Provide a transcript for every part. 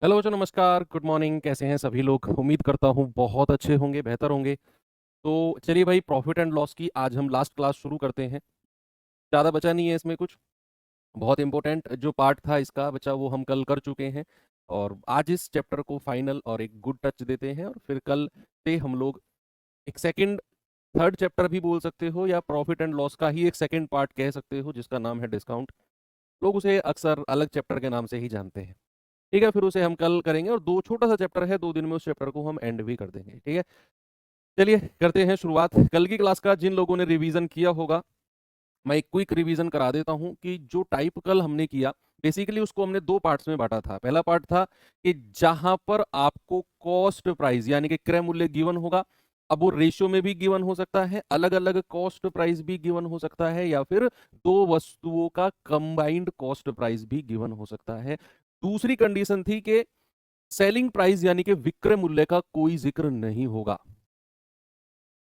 Hello बच्चों, नमस्कार, good morning. कैसे हैं सभी लोग? उम्मीद करता हूँ बहुत अच्छे होंगे, बेहतर होंगे। तो चलिए भाई, प्रॉफिट एंड लॉस की आज हम लास्ट क्लास शुरू करते हैं। ज़्यादा बचा नहीं है इसमें कुछ। बहुत इंपॉर्टेंट जो पार्ट था इसका बचा वो हम कल कर चुके हैं। और आज इस चैप्टर को फाइनल और एक गुड टच देते हैं, और फिर कल से हम लोग एक सेकंड थर्ड चैप्टर भी बोल सकते हो, या प्रॉफिट एंड लॉस का ही एक सेकंड पार्ट कह सकते हो, जिसका नाम है डिस्काउंट। लोग उसे अक्सर अलग चैप्टर के नाम से ही जानते हैं। ठीक है, फिर उसे हम कल करेंगे, और दो छोटा सा चैप्टर है, 2 दिन में उस चैप्टर को हम एंड भी कर देंगे। ठीक है, चलिए करते हैं शुरुआत कल की क्लास का। जिन लोगों ने रिवीजन किया होगा, मैं एक क्विक रिवीजन करा देता हूं कि जो टाइप कल हमने किया, बेसिकली उसको हमने दो पार्ट्स में बांटा था। पहला पार्ट था कि जहां पर आपको कॉस्ट प्राइस यानी कि क्रय मूल्य गिवन होगा। अब वो रेशियो में भी गिवन हो सकता है, अलग अलग कॉस्ट प्राइस भी गिवन हो सकता है, या फिर दो वस्तुओं का कंबाइंड कॉस्ट प्राइस भी गिवन हो सकता है। दूसरी कंडीशन थी कि सेलिंग प्राइस यानी कि विक्रय मूल्य का कोई जिक्र नहीं होगा।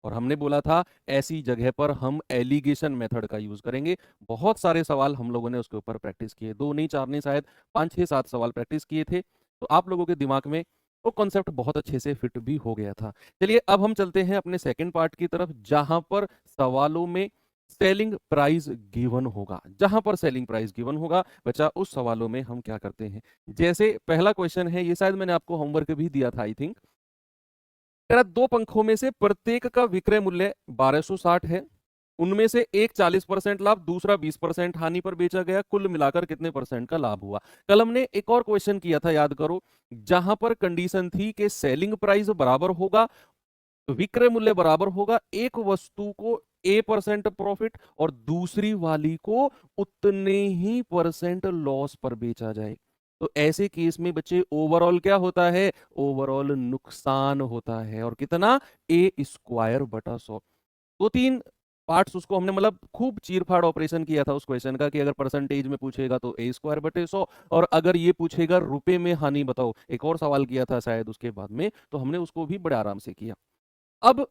और हमने बोला था ऐसी जगह पर हम एलिगेशन मेथड का यूज करेंगे। बहुत सारे सवाल हम लोगों ने उसके ऊपर प्रैक्टिस किए, दो नहीं चार नहीं, शायद 5 6 7 सवाल प्रैक्टिस किए थे। तो आप लोगों के दिमाग में वो कॉन्सेप्ट बहुत अच्छे से फिट भी हो गया था। चलिए अब हम चलते हैं अपने सेकंड पार्ट की तरफ, जहां पर सवालों में सेलिंग प्राइस गिवन होगा। जहां पर सेलिंग प्राइस गिवन होगा बच्चा, उस सवालों में हम क्या करते हैं। जैसे पहला क्वेश्चन है, ये शायद मैंने आपको होमवर्क भी दिया था आई थिंक। तेरा दो पंखों में से प्रत्येक का विक्रय मूल्य 1260 है। उनमें से एक 40% लाभ, दूसरा 20% हानि पर बेचा गया। कुल मिलाकर कितने परसेंट का लाभ हुआ? कल हमने एक और क्वेश्चन किया था, याद करो, जहां पर कंडीशन थी कि सेलिंग प्राइस बराबर होगा, विक्रय मूल्य बराबर होगा, एक वस्तु को A% प्रॉफिट और दूसरी वाली को उतने ही परसेंट लॉस पर बेचा जाए। तो ऐसे केस में बच्चे ओवरऑल क्या होता है? ओवरऑल नुकसान होता है। और कितना? A² बटा 100। दो तीन पार्ट्स उसको हमने मतलब खूब चीरफाड़ ऑपरेशन किया था उस क्वेश्चन का, कि अगर परसेंटेज में पूछेगा तो A² बटे 100, और अगर ये पूछेगा रुपए में हानि बताओ, एक और सवाल किया था शायद उसके बाद में, तो हमने उसको भी बड़े आराम से किया। अब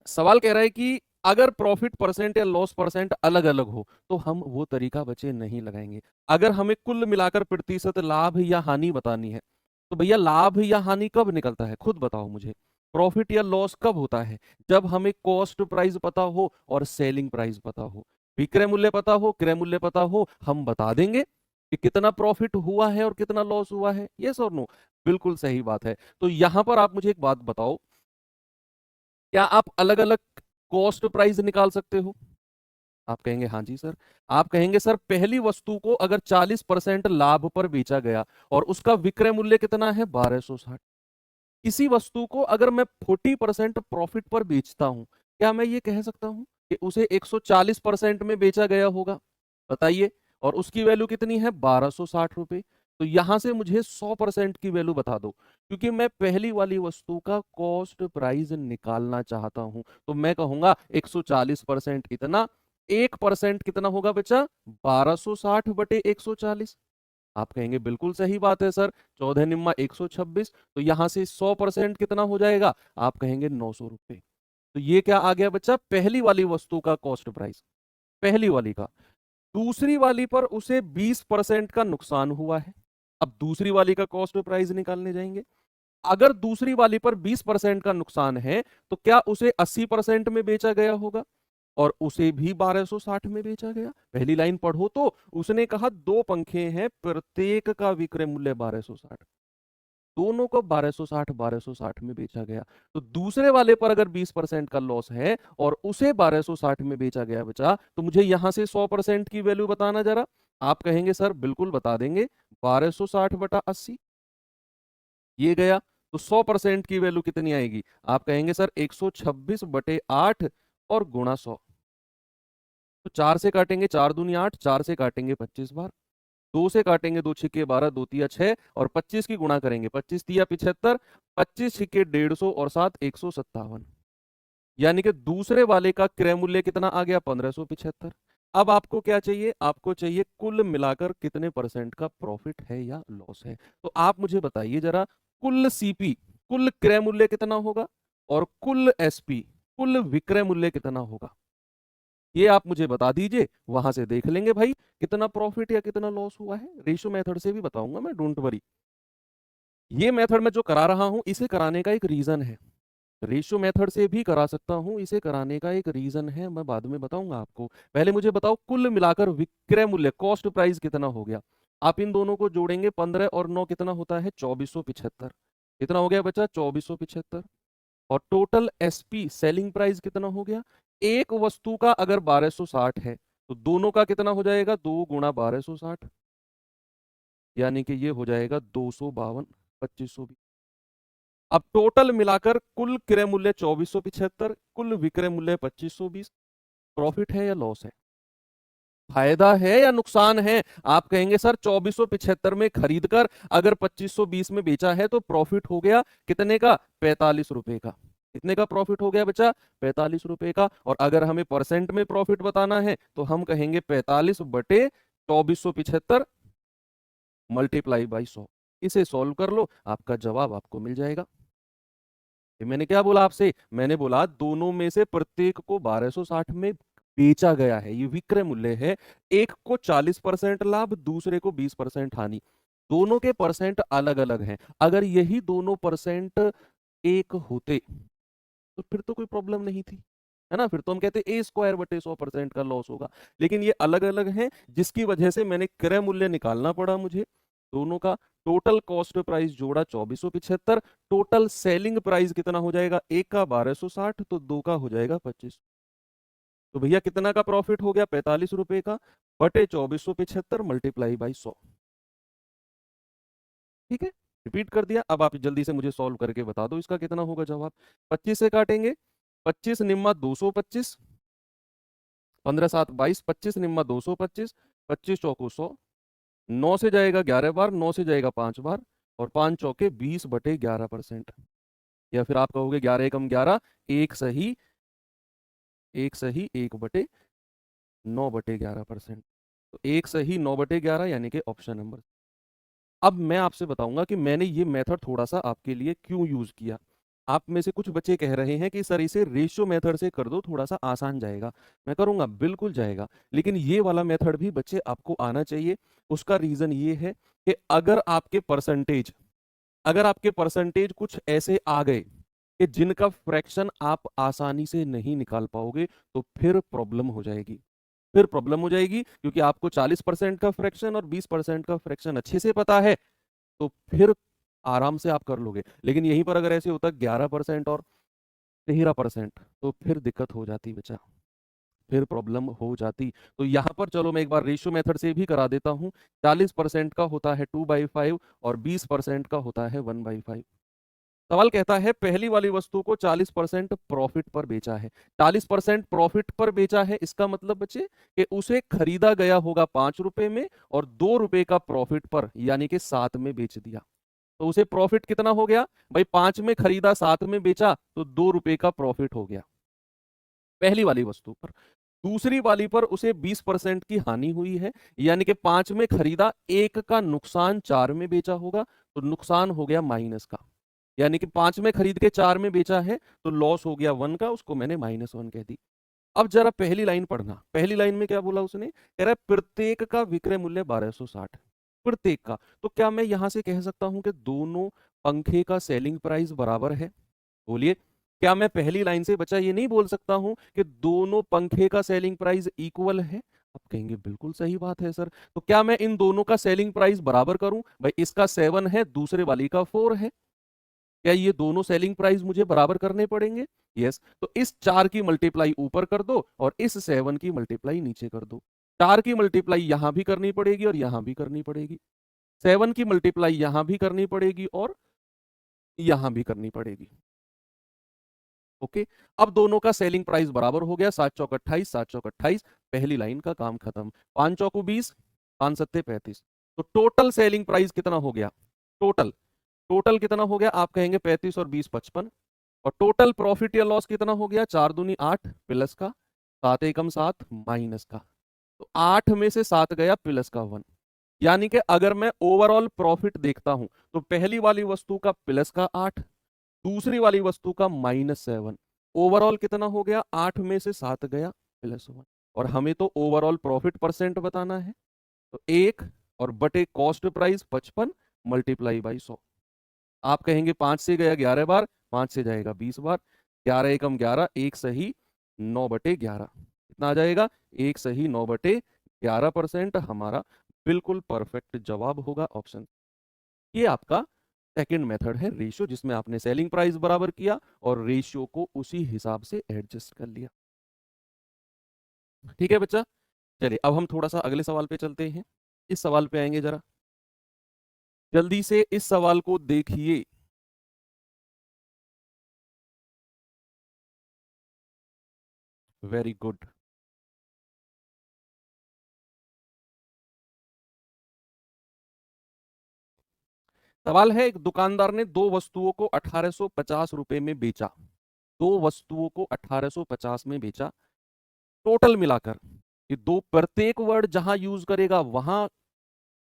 सवाल कह रहा है कि अगर प्रॉफिट परसेंट या लॉस परसेंट अलग अलग हो तो हम वो तरीका बचे नहीं लगाएंगे। अगर हमें कुल मिलाकर प्रतिशत लाभ या हानि बतानी है, तो भैया लाभ या हानि कब निकलता है? खुद बताओ मुझे। प्रॉफिट या लॉस कब होता है? जब हमें कॉस्ट प्राइस पता हो और सेलिंग प्राइस पता हो। विक्रय मूल्य पता हो, क्रय मूल्य पता हो, हम बता देंगे कि कितना प्रॉफिट हुआ है और कितना लॉस हुआ है। यस और नो? बिल्कुल सही बात है। तो यहां पर आप मुझे एक बात बताओ, क्या आप अलग अलग कॉस्ट प्राइस निकाल सकते हो? आप कहेंगे हाँ जी सर। आप कहेंगे सर, पहली वस्तु को अगर 40% लाभ पर बेचा गया और उसका विक्रय मूल्य कितना है? 1260। इसी वस्तु को अगर मैं 40% प्रॉफिट पर बेचता हूं, क्या मैं ये कह सकता हूं कि उसे 140% में बेचा गया होगा? बताइए। और उसकी वैल्यू कितनी है? 1260 रुपए। तो यहां से मुझे 100% की वैल्यू बता दो, क्योंकि मैं पहली वाली वस्तु का कॉस्ट प्राइस निकालना चाहता हूं। तो मैं कहूंगा 140% इतना, 1% कितना होगा बच्चा? 1260/140। आप कहेंगे बिल्कुल सही बात है सर, 14 निम्मा 126। तो यहां से 100% कितना हो जाएगा? आप कहेंगे 900 रुपए। तो ये क्या आ गया बच्चा? पहली वाली वस्तु का कॉस्ट प्राइस, पहली वाली का। दूसरी वाली पर उसे 20% का नुकसान हुआ है। अब दूसरी वाली का कॉस्ट प्राइस निकालने जाएंगे। अगर दूसरी वाली पर 20% का नुकसान है, तो क्या उसे 80% में बेचा गया होगा? और उसे भी 1260 में बेचा गया। पहली लाइन पढ़ो तो, उसने कहा दो पंखे हैं, प्रत्येक का विक्रय मूल्य 1260, दोनों को 1260 में बेचा गया। तो दूसरे वाले पर अगर 20% का लॉस है और उसे 1260 में बेचा गया बचा, तो मुझे यहां से 100% की वैल्यू बताना जरा। आप कहेंगे सर बिल्कुल बता देंगे, 1260/80 ये गया। तो 100% की वैल्यू कितनी आएगी? आप कहेंगे सर 126/8 और गुणा 100। तो 4 से काटेंगे, 4 दूनी 8, 4 से काटेंगे 25 बार, 2 से काटेंगे, 2 छिक्के 12, 2 तिया 6, और 25 की गुणा करेंगे, 25 तिया 75, 25 छिक्के 150 और 7 157। यानी कि दूसरे वाले का क्रय मूल्य कितना आ गया? 1575। अब आपको क्या चाहिए? आपको चाहिए कुल मिलाकर कितने परसेंट का प्रॉफिट है या लॉस है। तो आप मुझे बताइए जरा, कुल सीपी, कुल क्रय मूल्य कितना होगा, और कुल एसपी, कुल विक्रय मूल्य कितना होगा? ये आप मुझे बता दीजिए, वहां से देख लेंगे भाई कितना प्रॉफिट या कितना लॉस हुआ है। रेशियो मेथड से भी बताऊंगा मैं, डोंट वरी। ये मेथड मैं जो करा रहा हूं इसे कराने का एक रीजन है। रेशियो मेथड से भी करा सकता हूं, इसे कराने का एक रीजन है, मैं बाद में बताऊंगा आपको। पहले मुझे बताओ कुल मिलाकर विक्रय मूल्य कॉस्ट प्राइस कितना हो गया। आप इन दोनों को जोड़ेंगे 15 और 9 कितना होता है 2475। कितना हो गया बच्चा 2475। और टोटल एसपी सेलिंग प्राइस कितना हो गया। एक वस्तु का अगर 1260 है तो दोनों का कितना हो जाएगा 2 गुणा 1260, यानी कि ये हो जाएगा 252 2520। अब टोटल मिलाकर कुल क्रय मूल्य 2475, कुल विक्रय मूल्य 2520। प्रॉफिट है या लॉस है, फायदा है या नुकसान है। आप कहेंगे सर 2475 में खरीद कर अगर 2520 में बेचा है तो प्रॉफिट हो गया कितने का 45 रुपए का। कितने का प्रॉफिट हो गया बच्चा 45 रुपए का। और अगर हमें परसेंट में प्रॉफिट बताना है तो हम कहेंगे 45 बटे 2475 मल्टीप्लाई बाई 100। इसे सॉल्व कर लो, आपका जवाब आपको मिल जाएगा। ये मैंने क्या बोला आपसे, मैंने बोला दोनों में से प्रत्येक को 1260 में बेचा गया है, ये विक्रय मूल्य है। एक को 40% लाभ, दूसरे को 20% हानि। दोनों के परसेंट अलग अलग हैं। अगर यही दोनों परसेंट एक होते तो फिर तो कोई प्रॉब्लम नहीं थी, है ना। फिर तो हम कहते ए स्क्वायर बटे 100% का लॉस होगा। लेकिन ये अलग अलग हैं, जिसकी वजह से मैंने क्रय मूल्य निकालना पड़ा मुझे दोनों का। टोटल कॉस्ट प्राइस जोड़ा 2475, टोटल सेलिंग प्राइस कितना हो जाएगा, एक का 1260 तो दो का हो जाएगा 25। तो भैया कितना का प्रॉफिट हो गया 45 रुपए का बटे 2475 मल्टीप्लाई बाई 100। ठीक है, रिपीट कर दिया। अब आप जल्दी से मुझे सॉल्व करके बता दो इसका कितना होगा जवाब। 25 से काटेंगे, 25 निम्मा 225, 15 7 22, 25 निम्मा 225, 25 चौको 100, 9 से जाएगा 11 बार, 9 से जाएगा 5 बार, और 5 चौके 20 बटे 11%। या फिर आप कहोगे 11 एकम 11, एक सही, एक सही 1 बटे 9 बटे 11%। तो एक सही 9 बटे 11 यानी कि ऑप्शन नंबर। अब मैं आपसे बताऊंगा कि मैंने ये मेथड थोड़ा सा आपके लिए क्यों यूज किया। आप में से कुछ बच्चे कह रहे हैं कि सर इसे रेशियो मेथड से कर दो, थोड़ा सा आसान जाएगा। मैं करूंगा, बिल्कुल जाएगा, लेकिन ये वाला मेथड भी बच्चे आपको आना चाहिए। उसका रीजन ये है कि अगर आपके परसेंटेज कुछ ऐसे आ गए कि जिनका फ्रैक्शन आप आसानी से नहीं निकाल पाओगे तो फिर प्रॉब्लम हो जाएगी। फिर प्रॉब्लम हो जाएगी, क्योंकि आपको 40% का फ्रैक्शन और 20% का फ्रैक्शन अच्छे से पता है, तो फिर आराम से आप कर लोगे। लेकिन यहीं पर अगर ऐसे होता 11% और 13%, तो फिर दिक्कत हो जाती बच्चा, फिर प्रॉब्लम हो जाती। तो यहां पर चलो मैं एक बार रेशियो मेथड से भी करा देता हूं। 40% का होता है 2/5 और 20% का होता है 1/5। सवाल कहता है पहली वाली वस्तु को 40% प्रॉफिट पर बेचा है। 40% प्रॉफिट पर बेचा है, इसका मतलब बच्चे कि उसे खरीदा गया होगा 5 रुपए में और 2 रुपए का प्रॉफिट पर, यानी कि 7 में बेच दिया। तो उसे प्रॉफिट कितना हो गया भाई, 5 में खरीदा 7 में बेचा तो 2 रुपए का प्रॉफिट हो गया पहली वाली वस्तु पर। दूसरी वाली पर उसे 20% की हानि हुई है, यानी कि 5 में खरीदा, एक का नुकसान 4 में बेचा होगा, तो नुकसान हो गया माइनस का। यानी कि 5 में खरीद के 4 में बेचा है तो लॉस हो गया 1 का, उसको मैंने -1 कह दी। अब जरा पहली लाइन पढ़ना, पहली लाइन में क्या बोला उसने, कह रहा है प्रत्येक का विक्रय मूल्य 1260, प्रत्येक का। तो क्या मैं यहां से कह सकता हूं कि दोनों पंखे का सेलिंग प्राइस बराबर है। बोलिए, क्या मैं पहली लाइन से बच्चा ये नहीं बोल सकता हूं कि दोनों पंखे का सेलिंग प्राइस इक्वल है। आप कहेंगे बिल्कुल सही बात है सर, तो क्या मैं इन दोनों का सेलिंग प्राइस बराबर करूं। भाई इसका 7 है, दूसरे वाली का 4 है, क्या ये दोनों सेलिंग प्राइस मुझे बराबर करने पड़ेंगे। यस, तो इस 4 की मल्टीप्लाई ऊपर कर दो और इस 7 की मल्टीप्लाई नीचे कर दो। 4 की मल्टीप्लाई यहां भी करनी पड़ेगी और यहां भी करनी पड़ेगी। 7 की मल्टीप्लाई यहां भी करनी पड़ेगी और यहां भी करनी पड़ेगी। ओके, अब दोनों का सेलिंग प्राइस बराबर हो गया, 7 चौक 28, 7 चौक 28। पहली लाइन का काम खत्म। 5 चौको 20, 5 सत्ते 35। तो टोटल सेलिंग प्राइस कितना हो गया, टोटल टोटल कितना हो गया, आप कहेंगे 35 और 20 55। और टोटल प्रॉफिट या लॉस कितना हो गया, 4 दूनी 8 प्लस का 7 एकम 7 माइनस का। तो 8 में से 7 गया प्लस का 1, यानी कि अगर मैं ओवरऑल प्रॉफिट देखता हूं तो पहली वाली वस्तु का प्लस का 8, दूसरी वाली वस्तु का -7। ओवरऑल कितना हो गया, 8 में से 7 गया +1। और हमें तो ओवरऑल प्रॉफिट परसेंट बताना है, तो 1 और बटे कॉस्ट प्राइस 55 मल्टीप्लाई बाई 100। आप कहेंगे 5 से गया 11 बार, 5 से जाएगा 20 बार, 11 एकम 11, 1 सही 9/11 कितना आ जाएगा, 1 सही 9/11% हमारा बिल्कुल परफेक्ट जवाब होगा ऑप्शन। ये आपका सेकंड मेथड है रेशियो, जिसमें आपने सेलिंग प्राइस बराबर किया और रेशियो को उसी हिसाब से एडजस्ट कर लिया। ठीक है बच्चा, चलिए अब हम थोड़ा सा अगले सवाल पे चलते हैं। इस सवाल पे आएंगे, जरा जल्दी से इस सवाल को देखिए। Very good. सवाल है, एक दुकानदार ने दो वस्तुओं को 1850 रुपए में बेचा। दो वस्तुओं को 1850 में बेचा, टोटल मिलाकर ये दो, प्रत्येक वर्ड जहां यूज करेगा वहां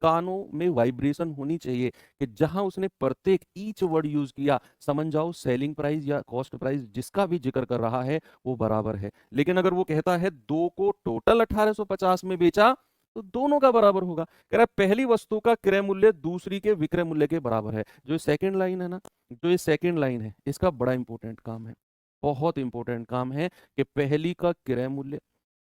कानों में वाइब्रेशन होनी चाहिए कि जहां उसने प्रत्येक ईच वर्ड यूज किया, समझ जाओ सेलिंग प्राइस या कॉस्ट प्राइस जिसका भी जिक्र कर रहा है वो बराबर है। लेकिन अगर वो कहता है दो को टोटल 1850 में बेचा, तो दोनों का बराबर होगा। कह रहा है पहली वस्तु का क्रय मूल्य दूसरी के विक्रय मूल्य के बराबर है। जो सेकंड लाइन है ना, जो ये सेकंड लाइन है, इसका बड़ा इंपॉर्टेंट काम है, बहुत इंपॉर्टेंट काम है कि पहली का क्रय मूल्य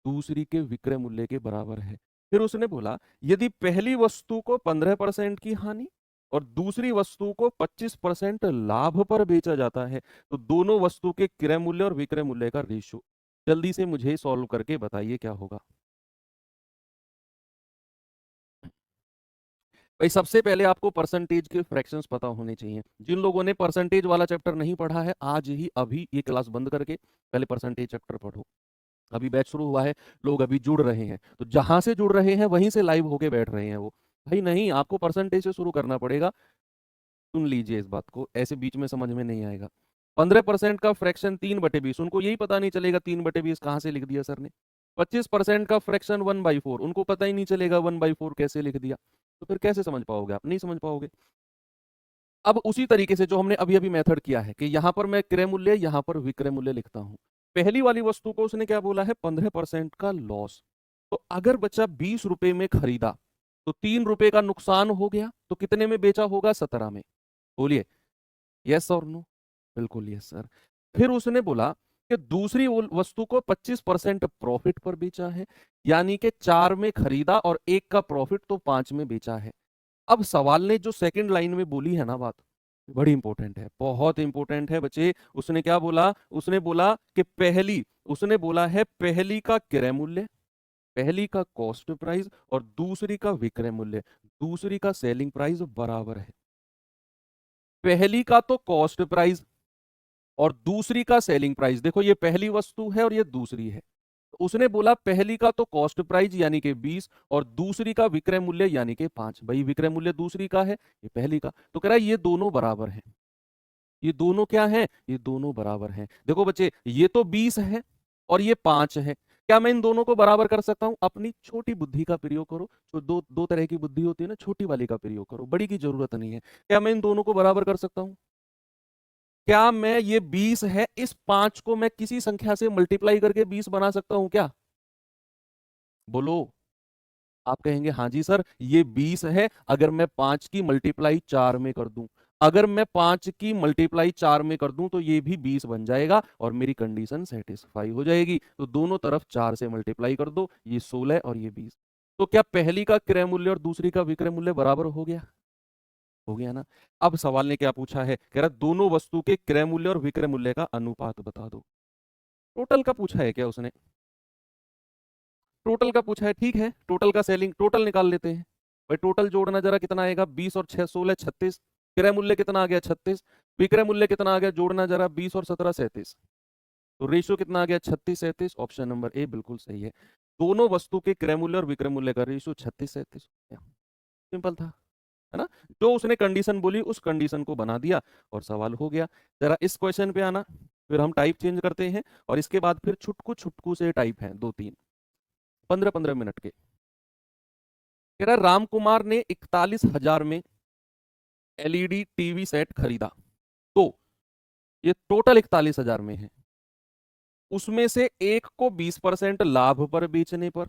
दूसरी के विक्रय मूल्य के बराबर है। फिर उसने बोला यदि पहली वस्तु को 15% की हानि और दूसरी वस्तु को 25% लाभ पर बेचा जाता है, तो दोनों वस्तु के क्रय मूल्य और विक्रय मूल्य का रेशियो जल्दी से मुझे सॉल्व करके बताइए क्या होगा। भाई सबसे पहले आपको परसेंटेज के फ्रैक्शंस पता होने चाहिए। जिन लोगों ने परसेंटेज वाला चैप्टर नहीं पढ़ा है, आज ही अभी ये क्लास बंद करके पहले परसेंटेज चैप्टर पढ़ो। अभी बैच शुरू हुआ है, लोग अभी जुड़ रहे हैं, तो जहां से जुड़ रहे हैं वहीं से लाइव होके बैठ रहे हैं वो। भाई नहीं, आपको परसेंटेज से शुरू करना पड़ेगा। सुन लीजिए इस बात को, ऐसे बीच में समझ में नहीं आएगा। 15% का फ्रैक्शन 3/20, उनको यही पता नहीं चलेगा 3/20 कहाँ से लिख दिया सर ने। 25% का फ्रैक्शन 1/4, उनको पता ही नहीं चलेगा 1/4 कैसे लिख दिया। तो फिर कैसे समझ पाओगे आप, नहीं समझ पाओगे। अब उसी तरीके से जो हमने अभी अभी मेथड किया है कि यहां पर मैं क्रय मूल्य, यहां पर विक्रय मूल्य लिखता हूं। पहली वाली वस्तु को उसने क्या बोला है, 15% का लॉस। तो अगर बच्चा 20 रुपए में खरीदा तो 3 रुपए का नुकसान हो गया, तो कितने में बेचा होगा, 17 में। बोलिए यस और नो। बिल्कुल यस सर। फिर उसने बोला कि दूसरी वस्तु को 25% प्रॉफिट पर बेचा है, यानी कि 4 में खरीदा और 1 का प्रॉफिट, तो 5 में बेचा है। अब सवाल ने जो सेकंड लाइन में बोली है ना बात, बड़ी इंपॉर्टेंट है, बहुत इंपॉर्टेंट है बच्चे। उसने क्या बोला, उसने बोला कि पहली, उसने बोला है पहली का क्रय मूल्य, पहली का कॉस्ट प्राइस और दूसरी का विक्रय मूल्य, दूसरी का सेलिंग प्राइस बराबर है। पहली का तो कॉस्ट प्राइस और दूसरी का सेलिंग प्राइस, देखो ये पहली वस्तु है और ये दूसरी है। तो उसने बोला पहली का तो कॉस्ट प्राइस यानी कि 20 और दूसरी का विक्रय मूल्य यानी कि 5। भाई विक्रय मूल्य दूसरी का है, ये पहली का, तो कह रहा है ये दोनों बराबर हैं। ये दोनों क्या है, ये दोनों बराबर हैं। देखो बच्चे, ये तो 20 है और ये 5 है। क्या मैं इन दोनों को बराबर कर सकता हूं, अपनी छोटी बुद्धि का प्रयोग करो। जो दो दो तरह की बुद्धि होती है ना, छोटी वाली का प्रयोग करो, बड़ी की जरूरत नहीं है। क्या मैं इन दोनों को बराबर कर सकता हूं, क्या मैं ये 20 है, इस 5 को मैं किसी संख्या से मल्टीप्लाई करके 20 बना सकता हूं क्या, बोलो। आप कहेंगे हाँ जी सर ये 20 है, अगर मैं 5 की मल्टीप्लाई 4 में कर दूं, अगर मैं 5 की मल्टीप्लाई 4 में कर दूं तो ये भी 20 बन जाएगा और मेरी कंडीशन सेटिस्फाई हो जाएगी। तो दोनों तरफ 4 से मल्टीप्लाई कर दो, ये 16 और ये 20। तो क्या पहली का क्रय मूल्य और दूसरी का विक्रय मूल्य बराबर हो गया, हो गया ना। अब सवाल ने क्या पूछा है, कह रहा दोनों वस्तु के क्रय मूल्य और विक्रय मूल्य का अनुपात बता दो। टोटल का पूछा है क्या उसने, टोटल का पूछा है, ठीक है। टोटल का सेलिंग टोटल निकाल लेते हैं। भाई टोटल जोड़ना जरा कितना आएगा, 20 और 6 16 36। क्रय मूल्य कितना आ गया, 36। विक्रय मूल्य कितना आ गया, जोड़ना जरा 20 और 17 37। तो रेशियो कितना आ गया, 36 37। ऑप्शन नंबर ए बिल्कुल सही है। दोनों वस्तु के क्रय मूल्य और विक्रय मूल्य का रेशियो 36 37। सिंपल था, है ना। जो उसने कंडीशन बोली उस कंडीशन को बना दिया और सवाल हो गया। जरा इस क्वेश्चन पे आना, फिर हम टाइप चेंज करते हैं और इसके बाद फिर छुटकू छुटकू से टाइप है 2 3, 15 15 मिनट के। कह रहा राम कुमार ने 41,000 में एलईडी टीवी सेट खरीदा, तो ये टोटल 41,000 में है। उसमें से एक को 20% लाभ पर बेचने पर,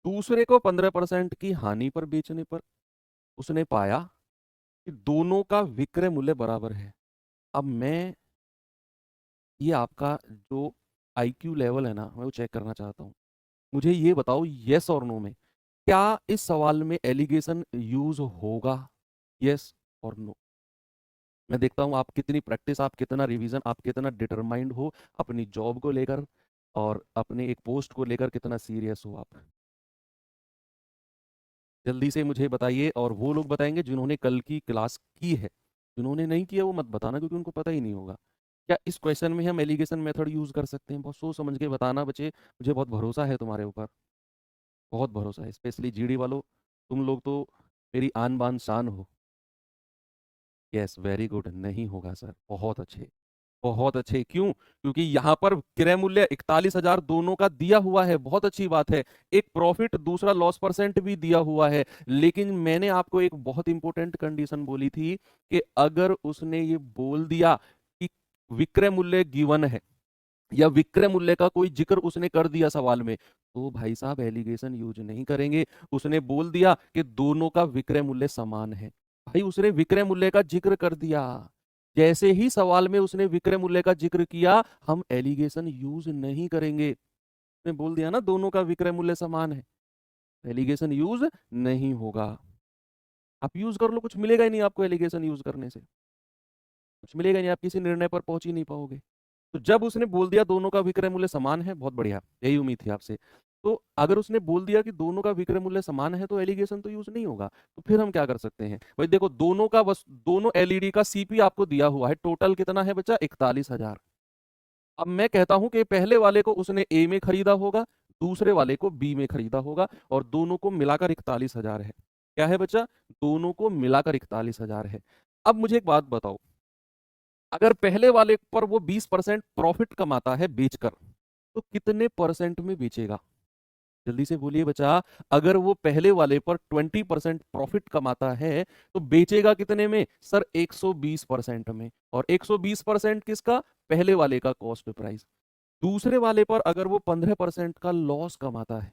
दूसरे को 15% की हानि पर बेचने पर उसने पाया कि दोनों का विक्रय मूल्य बराबर है। अब मैं ये आपका जो आईक्यू लेवल है ना, मैं वो चेक करना चाहता हूँ। मुझे ये बताओ यस और नो में, क्या इस सवाल में एलिगेशन यूज होगा? यस और नो। मैं देखता हूँ आप कितनी प्रैक्टिस, आप कितना रिवीजन, आप कितना डिटरमाइंड हो अपनी जॉब को लेकर और अपने एक पोस्ट को लेकर कितना सीरियस हो आप। जल्दी से मुझे बताइए, और वो लोग बताएंगे जिन्होंने कल की क्लास की है। जिन्होंने नहीं किया वो मत बताना, क्योंकि उनको पता ही नहीं होगा। क्या इस क्वेश्चन में हम एलिगेशन मेथड यूज कर सकते हैं? बहुत सोच समझ के बताना बच्चे, मुझे बहुत भरोसा है तुम्हारे ऊपर, बहुत भरोसा है, स्पेशली जीडी वालों। तुम लोग तो मेरी आन बान शान हो। Yes, very good. नहीं होगा सर, बहुत अच्छे, बहुत अच्छे। क्यों? क्योंकि यहाँ पर क्रय मूल्य 41,000 दोनों का दिया हुआ है, बहुत अच्छी बात है। एक प्रॉफिट, दूसरा लॉस परसेंट भी दिया हुआ है। लेकिन मैंने आपको एक बहुत इंपॉर्टेंट कंडीशन बोली थी कि अगर उसने ये बोल दिया कि विक्रय मूल्य गिवन है या विक्रय मूल्य का कोई जिक्र उसने कर दिया सवाल में, तो भाई साहब एलिगेशन यूज नहीं करेंगे। उसने बोल दिया कि दोनों का विक्रय मूल्य समान है, भाई उसने विक्रय मूल्य का जिक्र कर दिया। जैसे ही सवाल में उसने विक्रय मूल्य का जिक्र किया, हम एलिगेशन यूज नहीं करेंगे। उसने बोल दिया ना दोनों का विक्रय मूल्य समान है, एलिगेशन यूज नहीं होगा। आप यूज कर लो, कुछ मिलेगा ही नहीं आपको एलिगेशन यूज करने से, कुछ मिलेगा नहीं, आप किसी निर्णय पर पहुंच ही नहीं पाओगे। तो जब उसने बोल दिया दोनों का विक्रय मूल्य समान है, बहुत बढ़िया, यही उम्मीद थी आपसे। तो अगर उसने बोल दिया कि दोनों का विक्रय मूल्य समान है, तो एलिगेशन तो यूज नहीं होगा। तो फिर हम क्या कर सकते हैं भाई? देखो, दोनों का बस, दोनों एलईडी का सीपी आपको दिया हुआ है, टोटल कितना है बच्चा? 41,000। अब मैं कहता हूं कि पहले वाले को उसने ए में खरीदा होगा, दूसरे वाले को बी में खरीदा होगा, और दोनों को मिलाकर 41,000 है। क्या है बच्चा? दोनों को मिलाकर 41,000 है। अब मुझे एक बात बताओ, अगर पहले वाले पर वो 20% प्रॉफिट कमाता है बेचकर, तो कितने परसेंट में बेचेगा? जल्दी से बोलिए बच्चा। अगर वो पहले वाले पर 20% प्रॉफिट कमाता है, तो बेचेगा कितने में सर? 120% में। और 120% किसका? पहले वाले का कॉस्ट प्राइस। दूसरे वाले पर अगर वो 15% का लॉस कमाता है,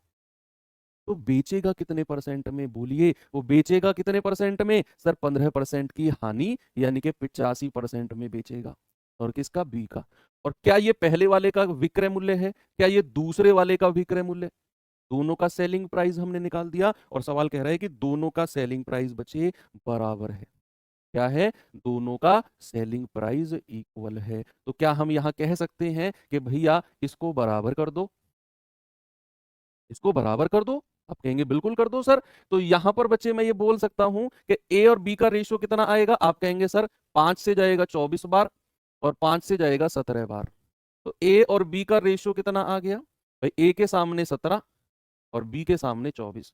तो बेचेगा कितने परसेंट में? बोलिए, वो बेचेगा कितने परसेंट में सर? 15% की हानि, यानी कि 85% में बेचेगा। और किसका? बी का। और क्या ये पहले वाले का विक्रय मूल्य है? क्या ये दूसरे वाले का विक्रय मूल्य? दोनों का सेलिंग प्राइस हमने निकाल दिया, और सवाल कह रहा है कि दोनों का सेलिंग प्राइस बचे बराबर है। क्या है? दोनों का सेलिंग प्राइस इक्वल है। तो क्या हम यहां कह सकते हैं कि भैया इसको बराबर कर दो, इसको बराबर कर दो? आप कहेंगे बिल्कुल कर दो सर। तो यहां पर बच्चे मैं ये बोल सकता हूं कि ए और बी का रेशियो कितना आएगा? आप कहेंगे सर 5 से जाएगा 24 बार, और 5 से जाएगा 17 बार। तो ए और बी का रेशियो कितना आ गया भाई? ए के सामने 17 और बी के सामने 24।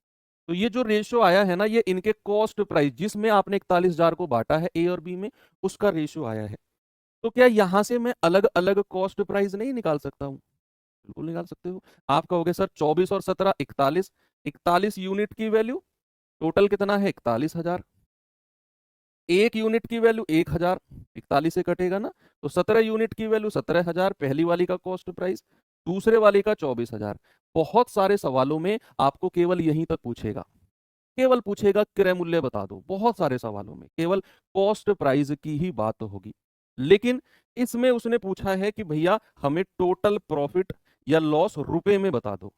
तो ये जो रेशियो आया है ना, ये इनके कॉस्ट प्राइस, जिसमें आपने 41,000 को बांटा है ए और बी में, उसका रेशियो आया है। तो क्या यहां से मैं अलग अलग कॉस्ट प्राइस नहीं निकाल सकता हूं? बिल्कुल निकाल सकते हो। आप कहोगे सर 24 और 17 41, 41 यूनिट की वैल्यू, टोटल कितना है? 41,000। एक यूनिट की वैल्यू 1,000, 41 से कटेगा ना, तो 17 यूनिट की वैल्यू 17,000, पहली वाली का कॉस्ट प्राइस, दूसरे वाले का 24,000। बहुत सारे सवालों में आपको केवल यहीं तक पूछेगा, केवल पूछेगा क्रय मूल्य बता दो। बहुत सारे सवालों में केवल कॉस्ट प्राइस की ही बात होगी। लेकिन इसमें उसने पूछा है कि भैया हमें टोटल प्रॉफिट या लॉस रुपए में बता दो,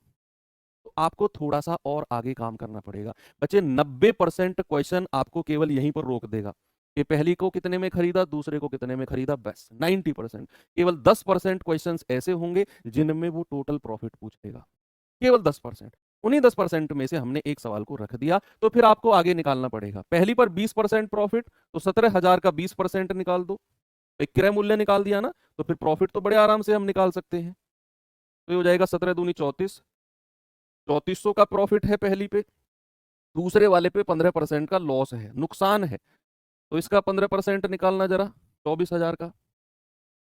तो आपको थोड़ा सा और आगे काम करना पड़ेगा बच्चे। 90% क्वेश्चन आपको केवल यहीं पर रोक देगा कि पहली को कितने में खरीदा, दूसरे को कितने में खरीदा, बस 90%। केवल 10% क्वेश्चन ऐसे होंगे जिनमें वो टोटल प्रॉफिट पूछेगा, केवल 10%। उन्हीं 10% में से हमने एक सवाल को रख दिया, तो फिर आपको आगे निकालना पड़ेगा। पहली पर 20% प्रॉफिट, तो 17,000 का 20% निकाल दो, एक क्रय मूल्य निकाल दिया ना, तो फिर प्रॉफिट तो बड़े आराम से हम निकाल सकते हैं। तो ये हो जाएगा 17 दूनी 34, 3400 का प्रॉफिट है पहली पे, दूसरे वाले पे 15% का लॉस है, नुकसान है। तो इसका 15% निकालना जरा, 24,000 का।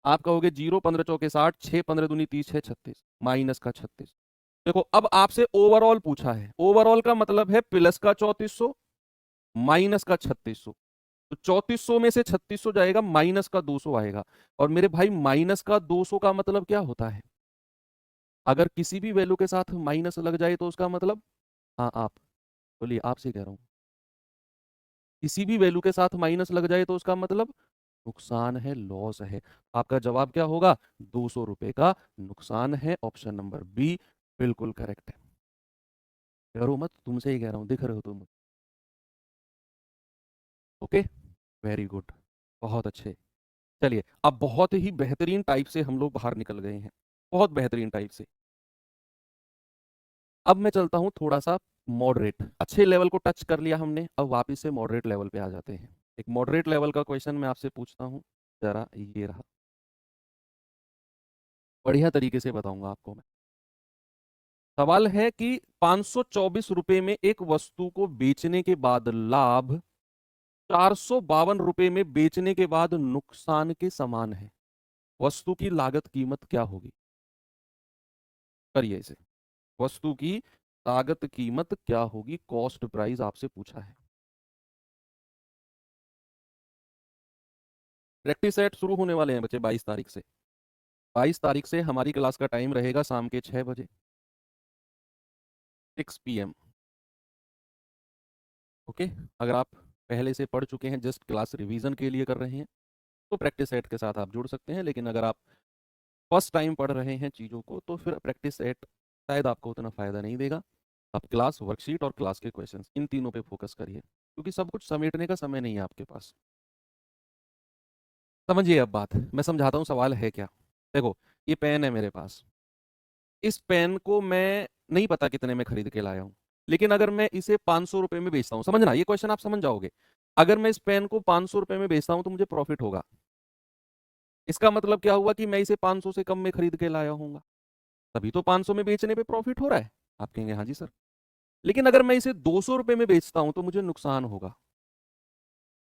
आप कहोगे 0, 15 चौके 60, 6 15 दूनी 30 है 36, माइनस का 36। देखो, अब आपसे ओवरऑल पूछा है, ओवरऑल का मतलब है प्लस का 3400 माइनस का 3600। तो 3400 में से 3600 जाएगा, माइनस का 200 आएगा। और मेरे भाई माइनस का 200 का मतलब क्या होता है? अगर किसी भी वैल्यू के साथ माइनस लग जाए तो उसका मतलब, हाँ आप बोलिए, आपसे कह रहा हूं, किसी भी वैल्यू के साथ माइनस लग जाए तो उसका मतलब नुकसान है, लॉस है। आपका जवाब क्या होगा? 200 रुपए का नुकसान है। ऑप्शन नंबर बी बिल्कुल करेक्ट है। डरो मत, तुमसे ही कह रहा हूं, दिख रहे हो तुम। ओके, वेरी गुड, बहुत अच्छे। चलिए, अब बहुत ही बेहतरीन टाइप से हम लोग बाहर निकल गए हैं, बहुत बेहतरीन टाइप से। अब मैं चलता हूं थोड़ा सा मॉडरेट, अच्छे लेवल को टच कर लिया हमने, अब वापस से मॉडरेट लेवल पे आ जाते हैं। एक मॉडरेट लेवल का क्वेश्चन मैं आपसे पूछता हूं, जरा ये रहा, बढ़िया तरीके से बताऊंगा आपको मैं। सवाल है कि 524 रुपए में एक वस्तु को बेचने के बाद लाभ 452 रुपए में बेचने के बाद नुकसान के समान है। वस्तु की लागत कीमत क्या होगी? करिए इसे। वस्तु की लागत कीमत क्या होगी? कॉस्ट प्राइस आपसे पूछा है। प्रैक्टिस सेट शुरू होने वाले हैं बच्चे 22 तारीख से। 22 तारीख से हमारी क्लास का टाइम रहेगा शाम के 6 बजे, 6 PM। ओके, अगर आप पहले से पढ़ चुके हैं, जस्ट क्लास रिवीजन के लिए कर रहे हैं, तो प्रैक्टिस सेट के साथ आप जुड़ सकते हैं। लेकिन अगर आप फर्स्ट टाइम पढ़ रहे हैं चीज़ों को, तो फिर प्रैक्टिस सेट शायद आपको उतना फ़ायदा नहीं देगा। आप क्लास वर्कशीट और क्लास के क्वेश्चंस, इन तीनों पे फोकस करिए, क्योंकि सब कुछ समेटने का समय नहीं है आपके पास। समझिए अब बात, मैं समझाता हूँ सवाल है क्या। देखो, ये पेन है मेरे पास, इस पेन को मैं नहीं पता कितने में खरीद के लाया हूँ, लेकिन अगर मैं इसे 500 रुपए में बेचता हूँ, समझना ये क्वेश्चन आप समझ जाओगे। अगर मैं इस पेन को 500 रुपए में बेचता हूँ तो मुझे प्रॉफिट होगा। इसका मतलब क्या हुआ कि मैं इसे 500 से कम में खरीद के लाया हूँ, तभी तो 500 में बेचने पे प्रॉफिट हो रहा है। आप कहेंगे हाँ जी सर, लेकिन अगर मैं इसे 200 रुपए में बेचता हूं तो मुझे नुकसान होगा।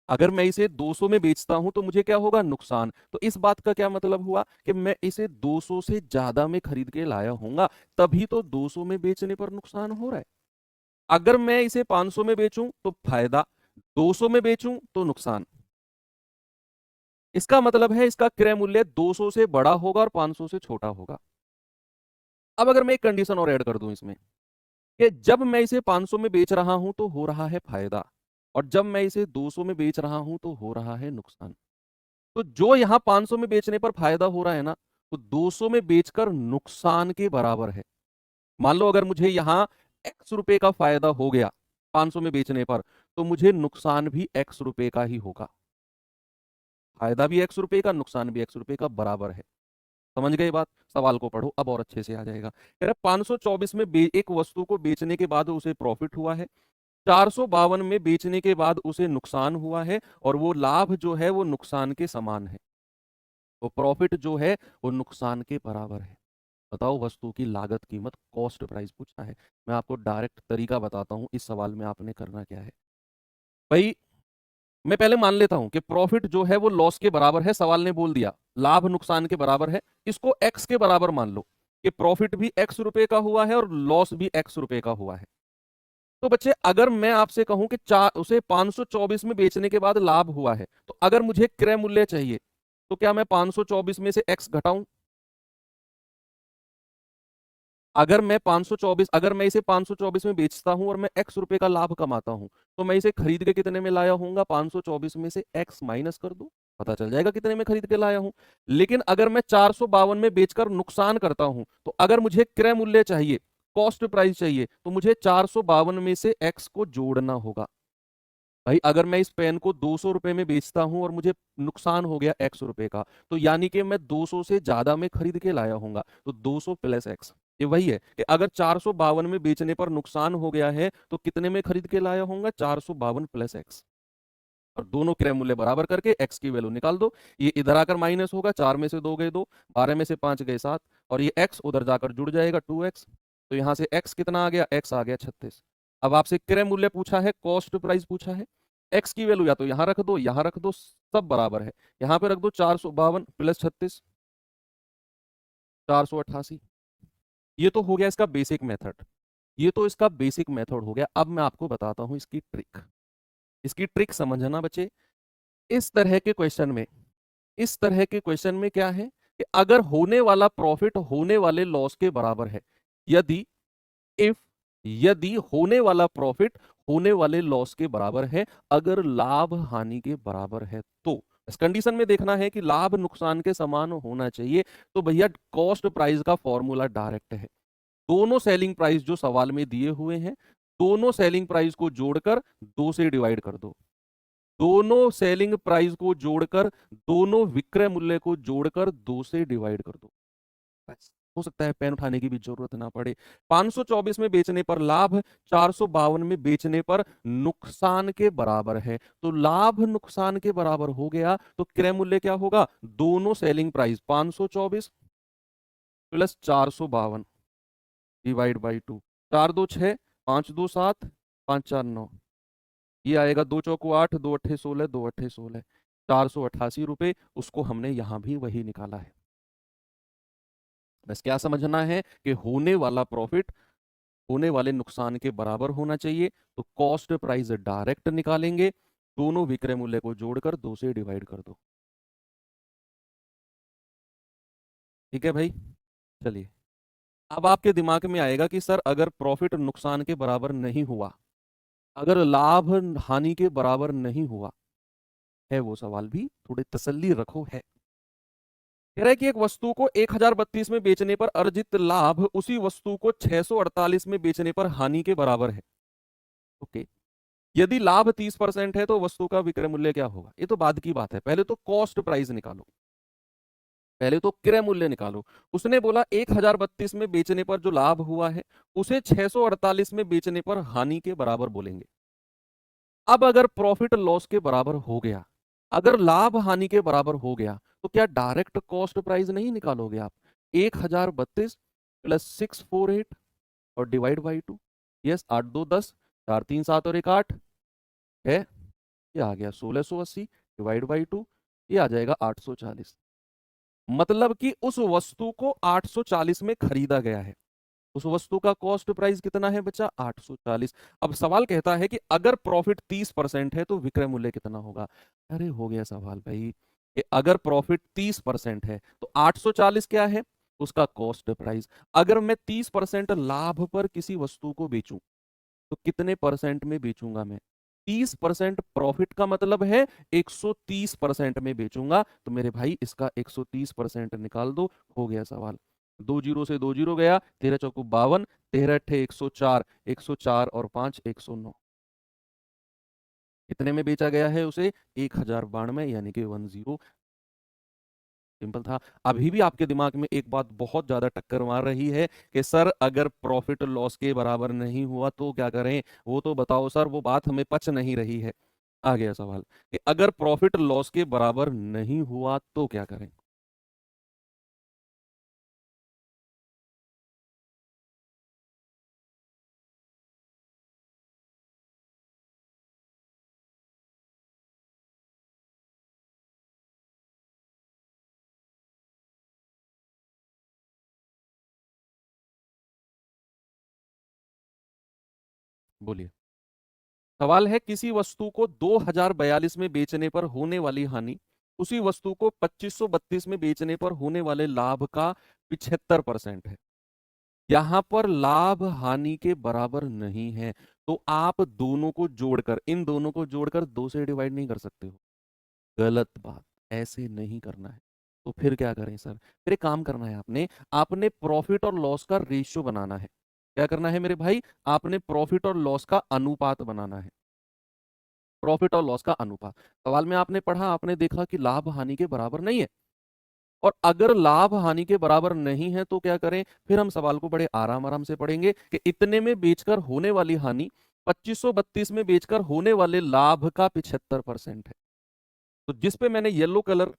अगर मैं इसे 200 में बेचता हूं तो मुझे क्या होगा? नुकसान। तो इस बात का क्या मतलब हुआ कि मैं इसे 200 से ज्यादा में खरीद के लाया हूंगा, तभी तो 200 में बेचने पर नुकसान हो रहा है। अगर मैं इसे 500 में बेचूं तो फायदा, 200 में बेचूं तो नुकसान। इसका मतलब है इसका क्रय मूल्य 200 से बड़ा होगा और 500 से छोटा होगा। अब अगर मैं एक कंडीशन और ऐड कर दूं इसमें, कि जब मैं इसे 500 में बेच रहा हूं तो हो रहा है फायदा, और जब मैं इसे 200 में बेच रहा हूं तो हो रहा है नुकसान। तो जो यहां 500 में बेचने पर फायदा हो रहा है ना, तो 200 में बेचकर नुकसान के बराबर है। मान लो अगर मुझे यहां x रुपए का फायदा हो गया 500 में बेचने पर, तो मुझे नुकसान भी x रुपए का ही होगा। फायदा भी x रुपए का, नुकसान भी x रुपए का बराबर है। समझ गए बात? सवाल को पढ़ो, अब और अच्छे से आ जाएगा। कह रहा 524 में एक वस्तु को बेचने के बाद उसे प्रॉफिट हुआ है, 452 में बेचने के बाद उसे नुकसान हुआ है, और वो लाभ जो है वो नुकसान के समान है। तो प्रॉफिट जो है वो नुकसान के बराबर है। बताओ, वस्तु की लागत कीमत, कॉस्ट प्राइस पूछा है। मैं आपको डायरेक्ट तरीका बताता हूं इस सवाल में आपने करना क्या है। भाई, मैं पहले मान लेता हूं कि प्रॉफिट जो है वो लॉस के बराबर है। सवाल ने बोल दिया लाभ नुकसान के बराबर है, इसको एक्स के बराबर मान लो कि प्रॉफिट भी एक्स रुपए का हुआ है और लॉस भी एक्स रुपए का हुआ है। तो बच्चे, अगर मैं आपसे कहूं कि उसे 524 में बेचने के बाद लाभ हुआ है, तो अगर मुझे क्रय मूल्य चाहिए, तो क्या मैं 524 में से x घटाऊं? अगर मैं इसे 524 में बेचता हूं और मैं x रुपए का लाभ कमाता हूं, तो मैं इसे खरीद के कितने में लाया हूंगा? 524 में से x माइनस कर दो, पता चल जाएगा कितने में खरीद के लाया हूं। लेकिन अगर मैं 452 में बेचकर नुकसान करता हूं, तो अगर मुझे क्रय मूल्य चाहिए, कॉस्ट प्राइस चाहिए, तो मुझे 452 में से x को जोड़ना होगा। भाई, अगर मैं इस पेन को 200 रुपए में बेचता हूं और मुझे नुकसान हो गया x रुपए का, तो यानी कि मैं 200 से ज्यादा में खरीद के लाया हूंगा, तो 200 प्लस x। ये वही है कि अगर 452 में बेचने पर नुकसान हो गया है तो कितने में खरीद के लाया होगा? 452 प्लस x। और दोनों क्रय मूल्य बराबर करके x की वैल्यू निकाल दो। ये इधर आकर माइनस होगा, 4 में से 2 गए 2, 12 में से 5 गए 7, और ये x उधर जाकर जुड़ जाएगा 2x। तो यहां से x कितना आ गया? x आ गया 36। अब आपसे क्रय मूल्य पूछा है, कॉस्ट प्राइस पूछा है। x की वैल्यू या तो यहां रख दो, यहां रख दो, सब बराबर है। यहां पे रख दो 452 प्लस 36, 488। ये तो हो गया इसका बेसिक मेथड, ये तो इसका बेसिक मेथड हो गया। अब मैं आपको बताता हूं इसकी ट्रिक। इसकी ट्रिक समझना बच्चे। इस तरह के क्वेश्चन में, इस तरह के क्वेश्चन में क्या है कि अगर होने वाला प्रॉफिट होने वाले लॉस के बराबर है, यदि इफ यदि होने वाला प्रॉफिट होने वाले लॉस के बराबर है अगर लाभ हानि के बराबर है तो। इस कंडीशन में देखना है कि लाभ नुकसान के समान होना चाहिए। तो भैया कॉस्ट प्राइस का फॉर्मूला डायरेक्ट है, दोनों सेलिंग प्राइस जो सवाल में दिए हुए हैं, दोनों सेलिंग प्राइस को जोड़कर 2 से डिवाइड कर दो, दोनों सेलिंग प्राइस को जोड़कर, दोनों विक्रय मूल्य को जोड़कर 2 से डिवाइड कर दो। बस हो सकता है पेन उठाने की भी जरूरत ना पड़े। 524 में बेचने पर लाभ, 452 में बेचने पर नुकसान के बराबर है। तो लाभ नुकसान के बराबर हो गया तो क्रय मूल्य क्या होगा, दोनों selling price 524 plus 452 divide by 2, 4 2 6, 5 2 7, 5 4 9, ये आएगा 2 चौको 8, 2 अट्ठे 16, 2 अट्ठे 16, 488 रुपए। उसको हमने यहां भी वही निकाला है। बस क्या समझना है कि होने वाला प्रॉफिट होने वाले नुकसान के बराबर होना चाहिए। तो कॉस्ट प्राइस डायरेक्ट निकालेंगे, दोनों विक्रय मूल्य को जोड़कर 2 से डिवाइड कर दो। ठीक है भाई, चलिए अब आपके दिमाग में आएगा कि सर अगर प्रॉफिट नुकसान के बराबर नहीं हुआ, अगर लाभ हानि के बराबर नहीं हुआ है, वो सवाल भी थोड़ी तसल्ली रखो है। कह रहा है कि एक वस्तु को 1032 में बेचने पर अर्जित लाभ उसी वस्तु को 648 में बेचने पर हानि के बराबर है। ओके, यदि लाभ 30% है तो वस्तु का विक्रय मूल्य क्या होगा। ये तो बाद की बात है, पहले तो कॉस्ट प्राइस निकालो, पहले तो क्रय मूल्य निकालो। उसने बोला 1032 में बेचने पर जो लाभ हुआ है उसे 648 में बेचने पर हानि के बराबर बोलेंगे। अब अगर प्रॉफिट लॉस के बराबर हो गया, अगर लाभ हानि के बराबर हो गया, तो क्या डायरेक्ट कॉस्ट प्राइस नहीं निकालोगे आप, 1032 प्लस 648 और डिवाइड बाई 2। यस, 8 2 10, 4 3 7 और 1 8 है, ये आ गया 1680 डिवाइड बाई 2, ये आ जाएगा 840। मतलब कि उस वस्तु को 840 में खरीदा गया है, उस वस्तु का कॉस्ट प्राइस कितना है बच्चा, 840। अब सवाल कहता है कि अगर प्रॉफिट 30% है तो विक्रय मूल्य कितना होगा। अरे हो गया सवाल भाई, कि अगर प्रॉफिट 30% है तो 840 क्या है, उसका कॉस्ट प्राइस। अगर मैं 30% लाभ पर किसी वस्तु को बेचूं तो कितने परसेंट में बेचूंगा मैं, 30% प्रॉफिट का मतलब है 130% में बेचूंगा। तो मेरे भाई इसका 130% निकाल दो, हो गया सवाल। 2 जीरो से 2 जीरो गया, 13 चौको 52, 13 अट्ठे 104, 104 और 5 109। कितने में बेचा गया है उसे, 1092, यानी कि 10। सिंपल था। अभी भी आपके दिमाग में एक बात बहुत ज्यादा टक्कर मार रही है कि सर अगर प्रॉफिट लॉस के बराबर नहीं हुआ तो क्या करें, वो तो बताओ सर, वो बात हमें पच नहीं रही है। आ गया सवाल कि अगर प्रॉफिट लॉस के बराबर नहीं हुआ तो क्या करें। बोलिए। सवाल है किसी वस्तु को 2042 में बेचने पर होने वाली हानि उसी वस्तु को 2532 में बेचने पर होने वाले लाभ का 75% है। यहां पर लाभ हानि के बराबर नहीं है, तो आप दोनों को जोड़कर, इन दोनों को जोड़कर 2 से डिवाइड नहीं कर सकते हो। गलत बात, ऐसे नहीं करना है। तो फिर क्या करें सर, फिर एक काम करना है, आपने आपने प्रॉफिट और लॉस का रेशियो बनाना है। क्या करना है मेरे भाई, आपने प्रॉफिट और लॉस का अनुपात बनाना है। प्रॉफिट और लॉस का अनुपात, सवाल में आपने पढ़ा, आपने देखा कि लाभ हानि के बराबर नहीं है। और अगर लाभ हानि के बराबर नहीं है तो क्या करें, फिर हम सवाल को बड़े आराम आराम से पढ़ेंगे कि इतने में बेचकर होने वाली हानि 2532 में बेचकर होने वाले लाभ का 75% है। तो जिस पे मैंने येलो कलर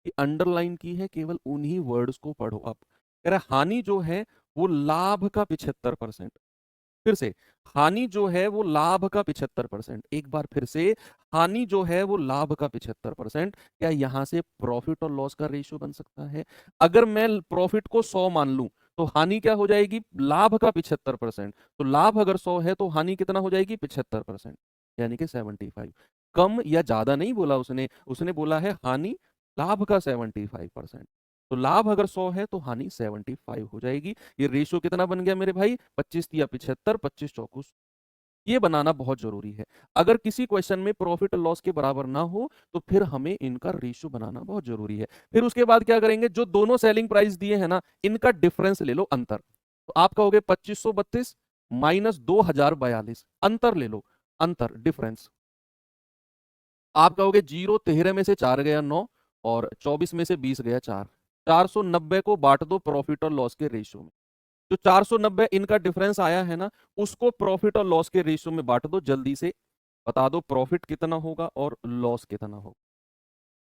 की अंडरलाइन की है, केवल उन्हीं वर्ड्स को पढ़ो आप। कह रहा है हानि जो है वो लाभ का 75%। फिर से, हानि जो है वो लाभ का 75%। एक बार फिर से, हानि जो है वो लाभ का 75%। क्या यहां से प्रॉफिट और लॉस का रेशियो बन सकता है। अगर मैं प्रॉफिट को 100 मान लूं तो हानि क्या हो जाएगी, लाभ का 75%। तो लाभ अगर 100 है तो हानि कितना हो जाएगी, 75%, यानी कि 75। कम या ज्यादा नहीं बोला उसने, उसने बोला है हानि लाभ का 75%। तो लाभ अगर 100 है तो हानि 75 हो जाएगी। ये रेशियो कितना बन गया मेरे भाई, 25 या 75, 25 चौको ये बनाना बहुत जरूरी है। अगर किसी क्वेश्चन में प्रॉफिट लॉस के बराबर ना हो तो फिर हमें इनका रेशियो बनाना बहुत जरूरी है। फिर उसके बाद क्या करेंगे, जो दोनों सेलिंग प्राइस दिए हैं ना, इनका डिफरेंस ले लो, अंतर। तो आप कहोगे 2532 माइनस 2042, अंतर ले लो, अंतर, डिफरेंस। आप कहोगे 0 13 में से 4 गया 9 और 24 में से 20 गया 4, 490 को बांट दो प्रॉफिट और लॉस के रेशियो में। जो 490 इनका डिफरेंस आया है ना, उसको प्रॉफिट और लॉस के रेशियो में बांट दो। जल्दी से बता दो प्रॉफिट कितना होगा और लॉस कितना होगा।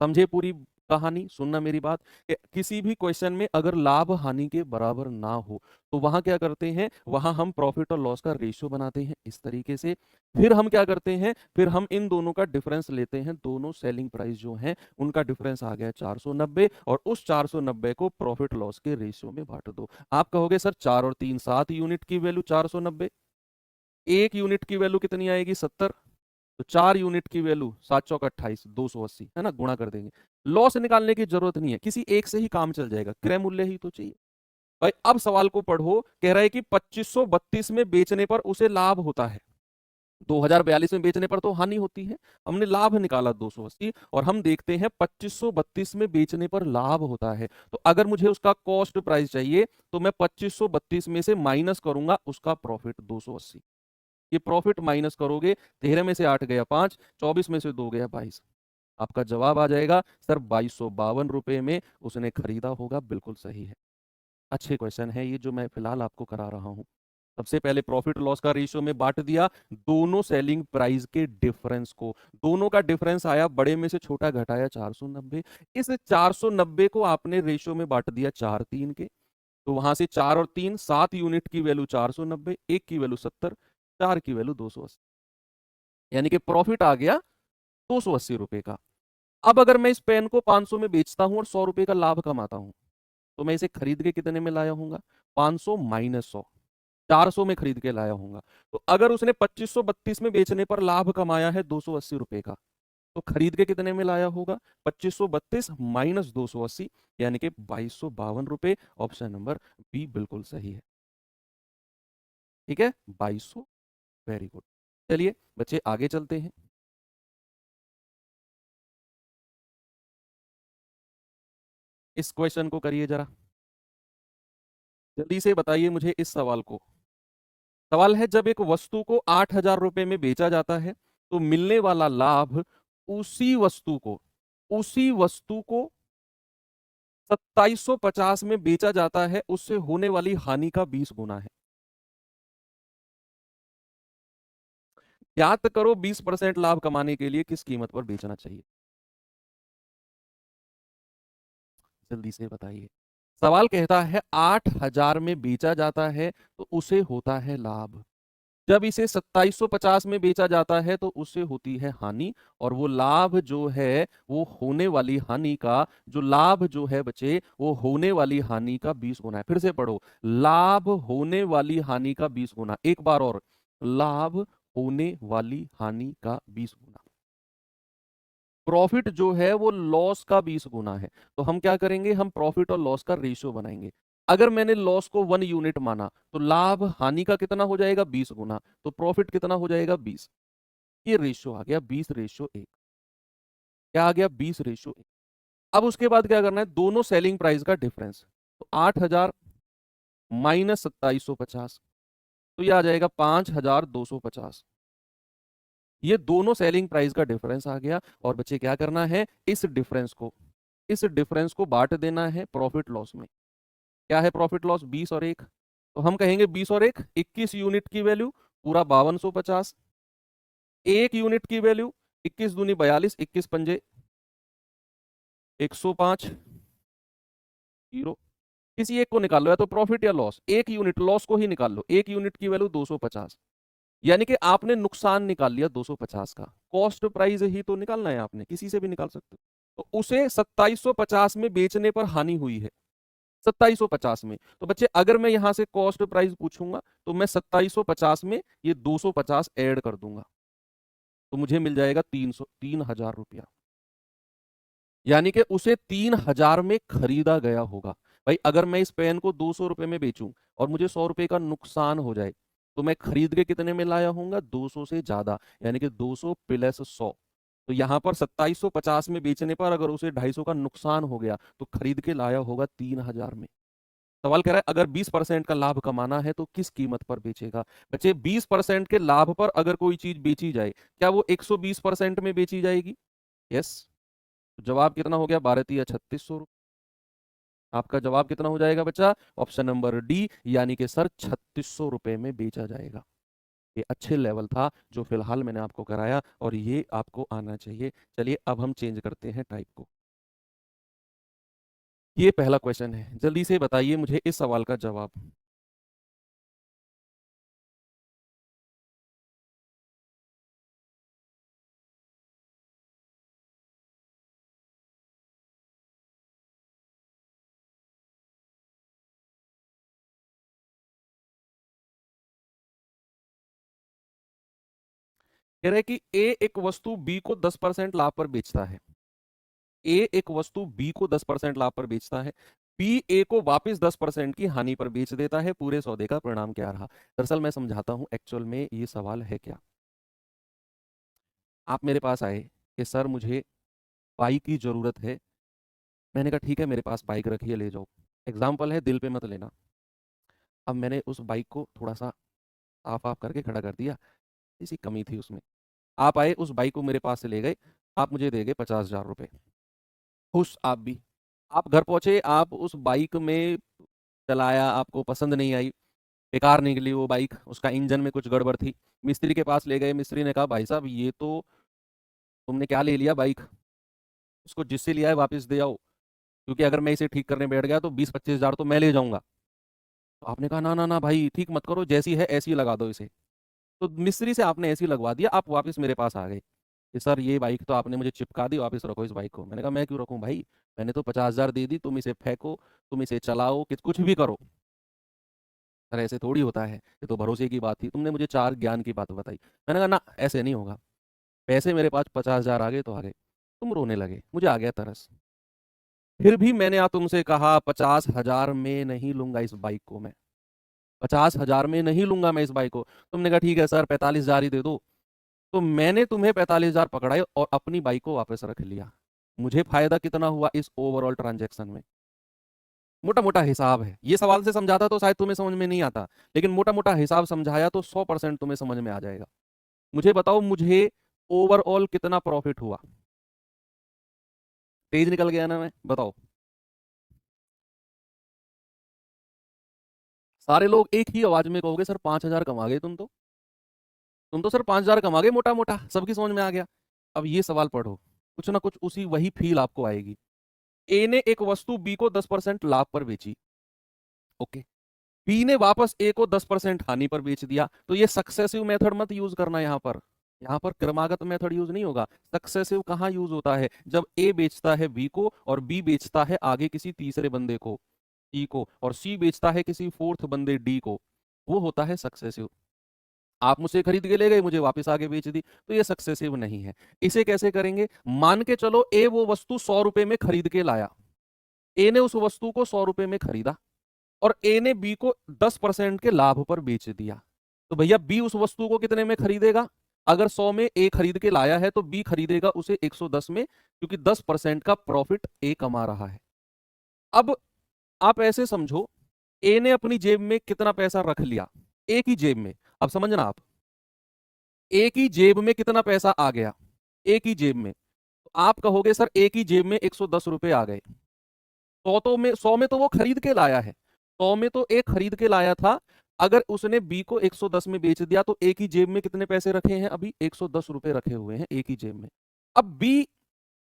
समझे पूरी कहानी? सुनना मेरी बात। किसी भी क्वेश्चन में अगर लाभ हानि के बराबर ना हो तो वहां क्या करते हैं, वहां हम प्रॉफिट और लॉस का रेशियो बनाते हैं इस तरीके से। फिर हम क्या करते हैं, फिर हम इन दोनों का डिफरेंस लेते हैं। दोनों सेलिंग प्राइस जो हैं उनका डिफरेंस आ गया 490 और उस 490 को प्रॉफिट लॉस के रेशियो में बांट दो। आप कहोगे सर 4 और 3 7 यूनिट की वैल्यू 490, 1 यूनिट की वैल्यू कितनी आएगी 70, तो 4 यूनिट की वैल्यू 7 चौक 28 280 है ना, गुणा कर देंगे। लॉस निकालने की जरूरत नहीं है, किसी एक से ही काम चल जाएगा, क्रय मूल्य ही तो चाहिए भाई। अब सवाल को पढ़ो, कह रहा है कि 2532 में बेचने पर उसे लाभ होता है, 2042 में बेचने पर तो हानि होती है। हमने लाभ निकाला 280 और हम देखते हैं 2532 में बेचने पर लाभ होता है। तो अगर मुझे उसका कॉस्ट प्राइस चाहिए तो मैं 2532 में से माइनस करूंगा उसका प्रॉफिट 280। ये प्रॉफिट माइनस करोगे, 13 में से 8 गया 5, 24 में से 2 गया 22। आपका जवाब आ जाएगा सर 2252 रुपए में उसने खरीदा होगा। बिल्कुल सही है, अच्छे क्वेश्चन है ये जो मैं फिलहाल आपको करा रहा हूं। सबसे पहले प्रॉफिट लॉस का रेशियो में बांट दिया दोनों सेलिंग प्राइस के डिफरेंस को। दोनों का डिफरेंस आया, बड़े में से छोटा घटाया 490। इस 490 को आपने रेशियो में बांट दिया 4 3 के। तो वहां से 4 और 3 7 यूनिट की वैल्यू 490, 1 की वैल्यू 70, 4 की वैल्यू 280, यानी कि प्रॉफिट आ गया 280 रुपए का। अब अगर मैं इस पेन को 500 में बेचता हूं और 100 रुपए का लाभ कमाता हूं तो मैं इसे खरीद के कितने में लाया हूंगा, 500 माइनस 100, 400 में खरीद के लाया हूंगा। तो अगर उसने 2532 में बेचने पर लाभ कमाया है 280 रुपए का, तो खरीद के कितने में लाया होगा, 2532 माइनस 280, यानी कि 2252 रुपए। ऑप्शन नंबर बी बिल्कुल सही है। ठीक है, 2200। Very good. चलिए बच्चे आगे चलते हैं। इस क्वेश्चन को करिए जरा, जल्दी से बताइए मुझे इस सवाल को। सवाल है, जब एक वस्तु को 8000 रुपए में बेचा जाता है तो मिलने वाला लाभ उसी वस्तु को उसी वस्तु को 2750 में बेचा जाता है, उससे होने वाली हानि का 20 गुना है। ज्ञात करो 20% लाभ कमाने के लिए किस कीमत पर बेचना चाहिए। जल्दी से बताइए। सवाल कहता है 8000 में बेचा जाता है तो उसे होता है लाभ, जब इसे 2750 में बेचा जाता है तो उससे होती है हानि। और वो लाभ जो है वो होने वाली हानि का, जो लाभ जो है बच्चे वो होने वाली हानि का 20 गुना है। फिर से पढ़ो, लाभ होने वाली हानि का 20 गुना। एक बार और, लाभ होने वाली हानि का 20 गुना। प्रॉफिट जो है वो लॉस का 20 गुना है। तो हम क्या करेंगे, हम प्रॉफिट और लॉस का रेशियो बनाएंगे। अगर मैंने लॉस को 1 यूनिट माना तो लाभ हानि का कितना हो जाएगा, 20 गुना। तो प्रॉफिट कितना हो जाएगा, 20। ये रेशियो आ गया 20:1। क्या आ गया, 20:1। अब उसके बाद क्या करना है, दोनों सेलिंग प्राइस का डिफरेंस। तो 8000 माइनस 2750, तो ये आ जाएगा 5250। ये दोनों सेलिंग प्राइस का डिफरेंस आ गया। और बच्चे क्या करना है, इस डिफरेंस को बांट देना है प्रॉफिट लॉस में। क्या है प्रॉफिट लॉस, 20 और 1। तो हम कहेंगे 20 और 1 21 यूनिट की वैल्यू पूरा 5250, 1 यूनिट की वैल्यू 21 दूनी 42, 21 पंजे 105, जीरो। किसी एक को निकाल लो, या तो प्रॉफिट या लॉस। 1 यूनिट, लॉस को ही निकाल लो। 1 यूनिट की वैल्यू 250, यानी कि आपने नुकसान निकाल लिया 250 का। कॉस्ट प्राइस ही तो निकालना है आपने, किसी से भी निकाल सकते हो। तो उसे 2750 में बेचने पर हानि हुई है, 2750 में। तो बच्चे अगर मैं यहां से कॉस्ट प्राइस पूछूंगा तो मैं 2750 में ये 250 ऐड कर दूंगा, तो मुझे मिल जाएगा 3000 रुपया। यानी कि उसे 3000 में खरीदा गया होगा। भाई अगर मैं इस पेन को 200 रुपए में बेचूं और मुझे 100 रुपए का नुकसान हो जाए तो मैं खरीद के कितने में लाया हूँगा, 200 से ज्यादा, यानी कि 200 प्लस 100। तो यहाँ पर 2750 में बेचने पर अगर उसे 250 का नुकसान हो गया तो खरीद के लाया होगा 3000 में। सवाल कह रहा है अगर 20% का लाभ कमाना है तो किस कीमत पर बेचेगा। बच्चे 20% के लाभ पर अगर कोई चीज बेची जाए, क्या वो 120% में बेची जाएगी? यस। जवाब कितना हो गया, 12×3 = 3600। आपका जवाब कितना हो जाएगा बच्चा, ऑप्शन नंबर डी, यानी कि सर 3600 रुपए में बेचा जाएगा। ये अच्छे लेवल था जो फिलहाल मैंने आपको कराया और ये आपको आना चाहिए। चलिए अब हम चेंज करते हैं टाइप को। ये पहला क्वेश्चन है, जल्दी से बताइए मुझे इस सवाल का जवाब। कह रहे कि ए एक वस्तु बी को 10% लाभ पर बेचता है। ए एक वस्तु बी को 10% लाभ पर बेचता है, बी ए को वापस 10% की हानि पर बेच देता है। पूरे सौदे का परिणाम क्या रहा? दरअसल मैं समझाता हूं एक्चुअल में ये सवाल है क्या। आप मेरे पास आए कि सर मुझे बाइक की जरूरत है। मैंने कहा ठीक है, मेरे पास बाइक रखी है, ले जाओ। एग्जाम्पल है, दिल पे मत लेना। अब मैंने उस बाइक को थोड़ा सा साफ आफ करके खड़ा कर दिया, इसी कमी थी उसमें। आप आए, उस बाइक को मेरे पास से ले गए, आप मुझे दे गए 50,000 रुपये। खुश आप भी। आप घर पहुंचे, आप उस बाइक में चलाया, आपको पसंद नहीं आई, बेकार निकली वो बाइक, उसका इंजन में कुछ गड़बड़ थी। मिस्त्री के पास ले गए, मिस्त्री ने कहा भाई साहब ये तो तुमने क्या ले लिया बाइक, उसको जिससे लिया है वापस दे आओ, क्योंकि अगर मैं इसे ठीक करने बैठ गया तो 20-25 हज़ार तो मैं ले जाऊंगा। तो आपने कहा ना ना ना भाई, ठीक मत करो, जैसी है ऐसी लगा दो इसे। तो मिस्त्री से आपने ऐसी लगवा दिया, आप वापस मेरे पास आ गए कि सर ये बाइक तो आपने मुझे चिपका दी, वापस रखो इस बाइक को। मैंने कहा मैं क्यों रखूं भाई, मैंने तो 50,000 दे दी, तुम इसे फेंको, तुम इसे चलाओ, कुछ भी करो। सर ऐसे थोड़ी होता है, ये तो भरोसे की बात थी, तुमने मुझे चार ज्ञान की बात बताई। मैंने कहा ना ऐसे नहीं होगा। पैसे मेरे पास 50,000 आ गए तो आ गए। तुम रोने लगे, मुझे आ गया तरस। फिर भी मैंने तुमसे कहा 50,000 में नहीं लूंगा इस बाइक को मैं, 50,000 में नहीं लूंगा मैं इस बाइक को। तुमने कहा ठीक है सर 45,000 ही दे दो। तो मैंने तुम्हें 45,000 पकड़ाए और अपनी बाइक को वापस रख लिया। मुझे फायदा कितना हुआ इस ओवरऑल ट्रांजैक्शन में? मोटा मोटा हिसाब है, ये सवाल से समझाता तो शायद तुम्हें समझ में नहीं आता, लेकिन मोटा मोटा हिसाब समझाया तो 100% तुम्हें समझ में आ जाएगा। मुझे बताओ, मुझे ओवरऑल कितना प्रॉफिट हुआ? तेज निकल गया ना मैं, बताओ। सारे लोग एक ही आवाज में कहोगे सर 5,000 कमा गए तुम तो सर 5,000 कमा गए, मोटा मोटा सबकी समझ में आ गया। अब ये सवाल पढ़ो, कुछ ना कुछ उसी वही फील आपको आएगी। ए ने एक वस्तु बी को 10% लाभ पर बेची, ओके। बी ने वापस ए को 10% हानि पर बेच दिया। तो ये सक्सेसिव मेथड मत यूज करना यहाँ पर, यहाँ पर क्रमागत मेथड यूज नहीं होगा। सक्सेसिव कहाँ यूज होता है, जब ए बेचता है बी को और बी बेचता है आगे किसी तीसरे बंदे को सी को, और सी बेचता है किसी फोर्थ बंदे डी को, वो होता है सक्सेसिव। आप मुझसे खरीद के ले गए, मुझे वापस आगे बेच दी, तो ये सक्सेसिव नहीं है। इसे कैसे करेंगे, मान के चलो ए वो वस्तु 100 रुपए में खरीद के लाया, ए ने उस वस्तु को 100 रुपए में खरीदा और ए ने बी को 10% के लाभ पर बेच दिया। तो भैया बी उस वस्तु को कितने में खरीदेगा? अगर 100 में ए खरीद के लाया है तो बी खरीदेगा उसे 110 में, क्योंकि 10% का प्रॉफिट ए कमा रहा है। अब आप ऐसे समझो, ए ने अपनी जेब में कितना पैसा रख लिया, एक ही जेब में। अब समझना आप, एक ही जेब में कितना पैसा आ गया, एक ही जेब में। तो आप कहोगे सर एक ही जेब में 110 रुपए आ गए। 100 में तो वो खरीद के लाया है, 100 में तो एक खरीद के लाया था। अगर उसने बी को 110 में बेच दिया तो एक ही जेब में कितने पैसे रखे हैं, अभी 110 रुपए रखे हुए हैं एक ही जेब में। अब बी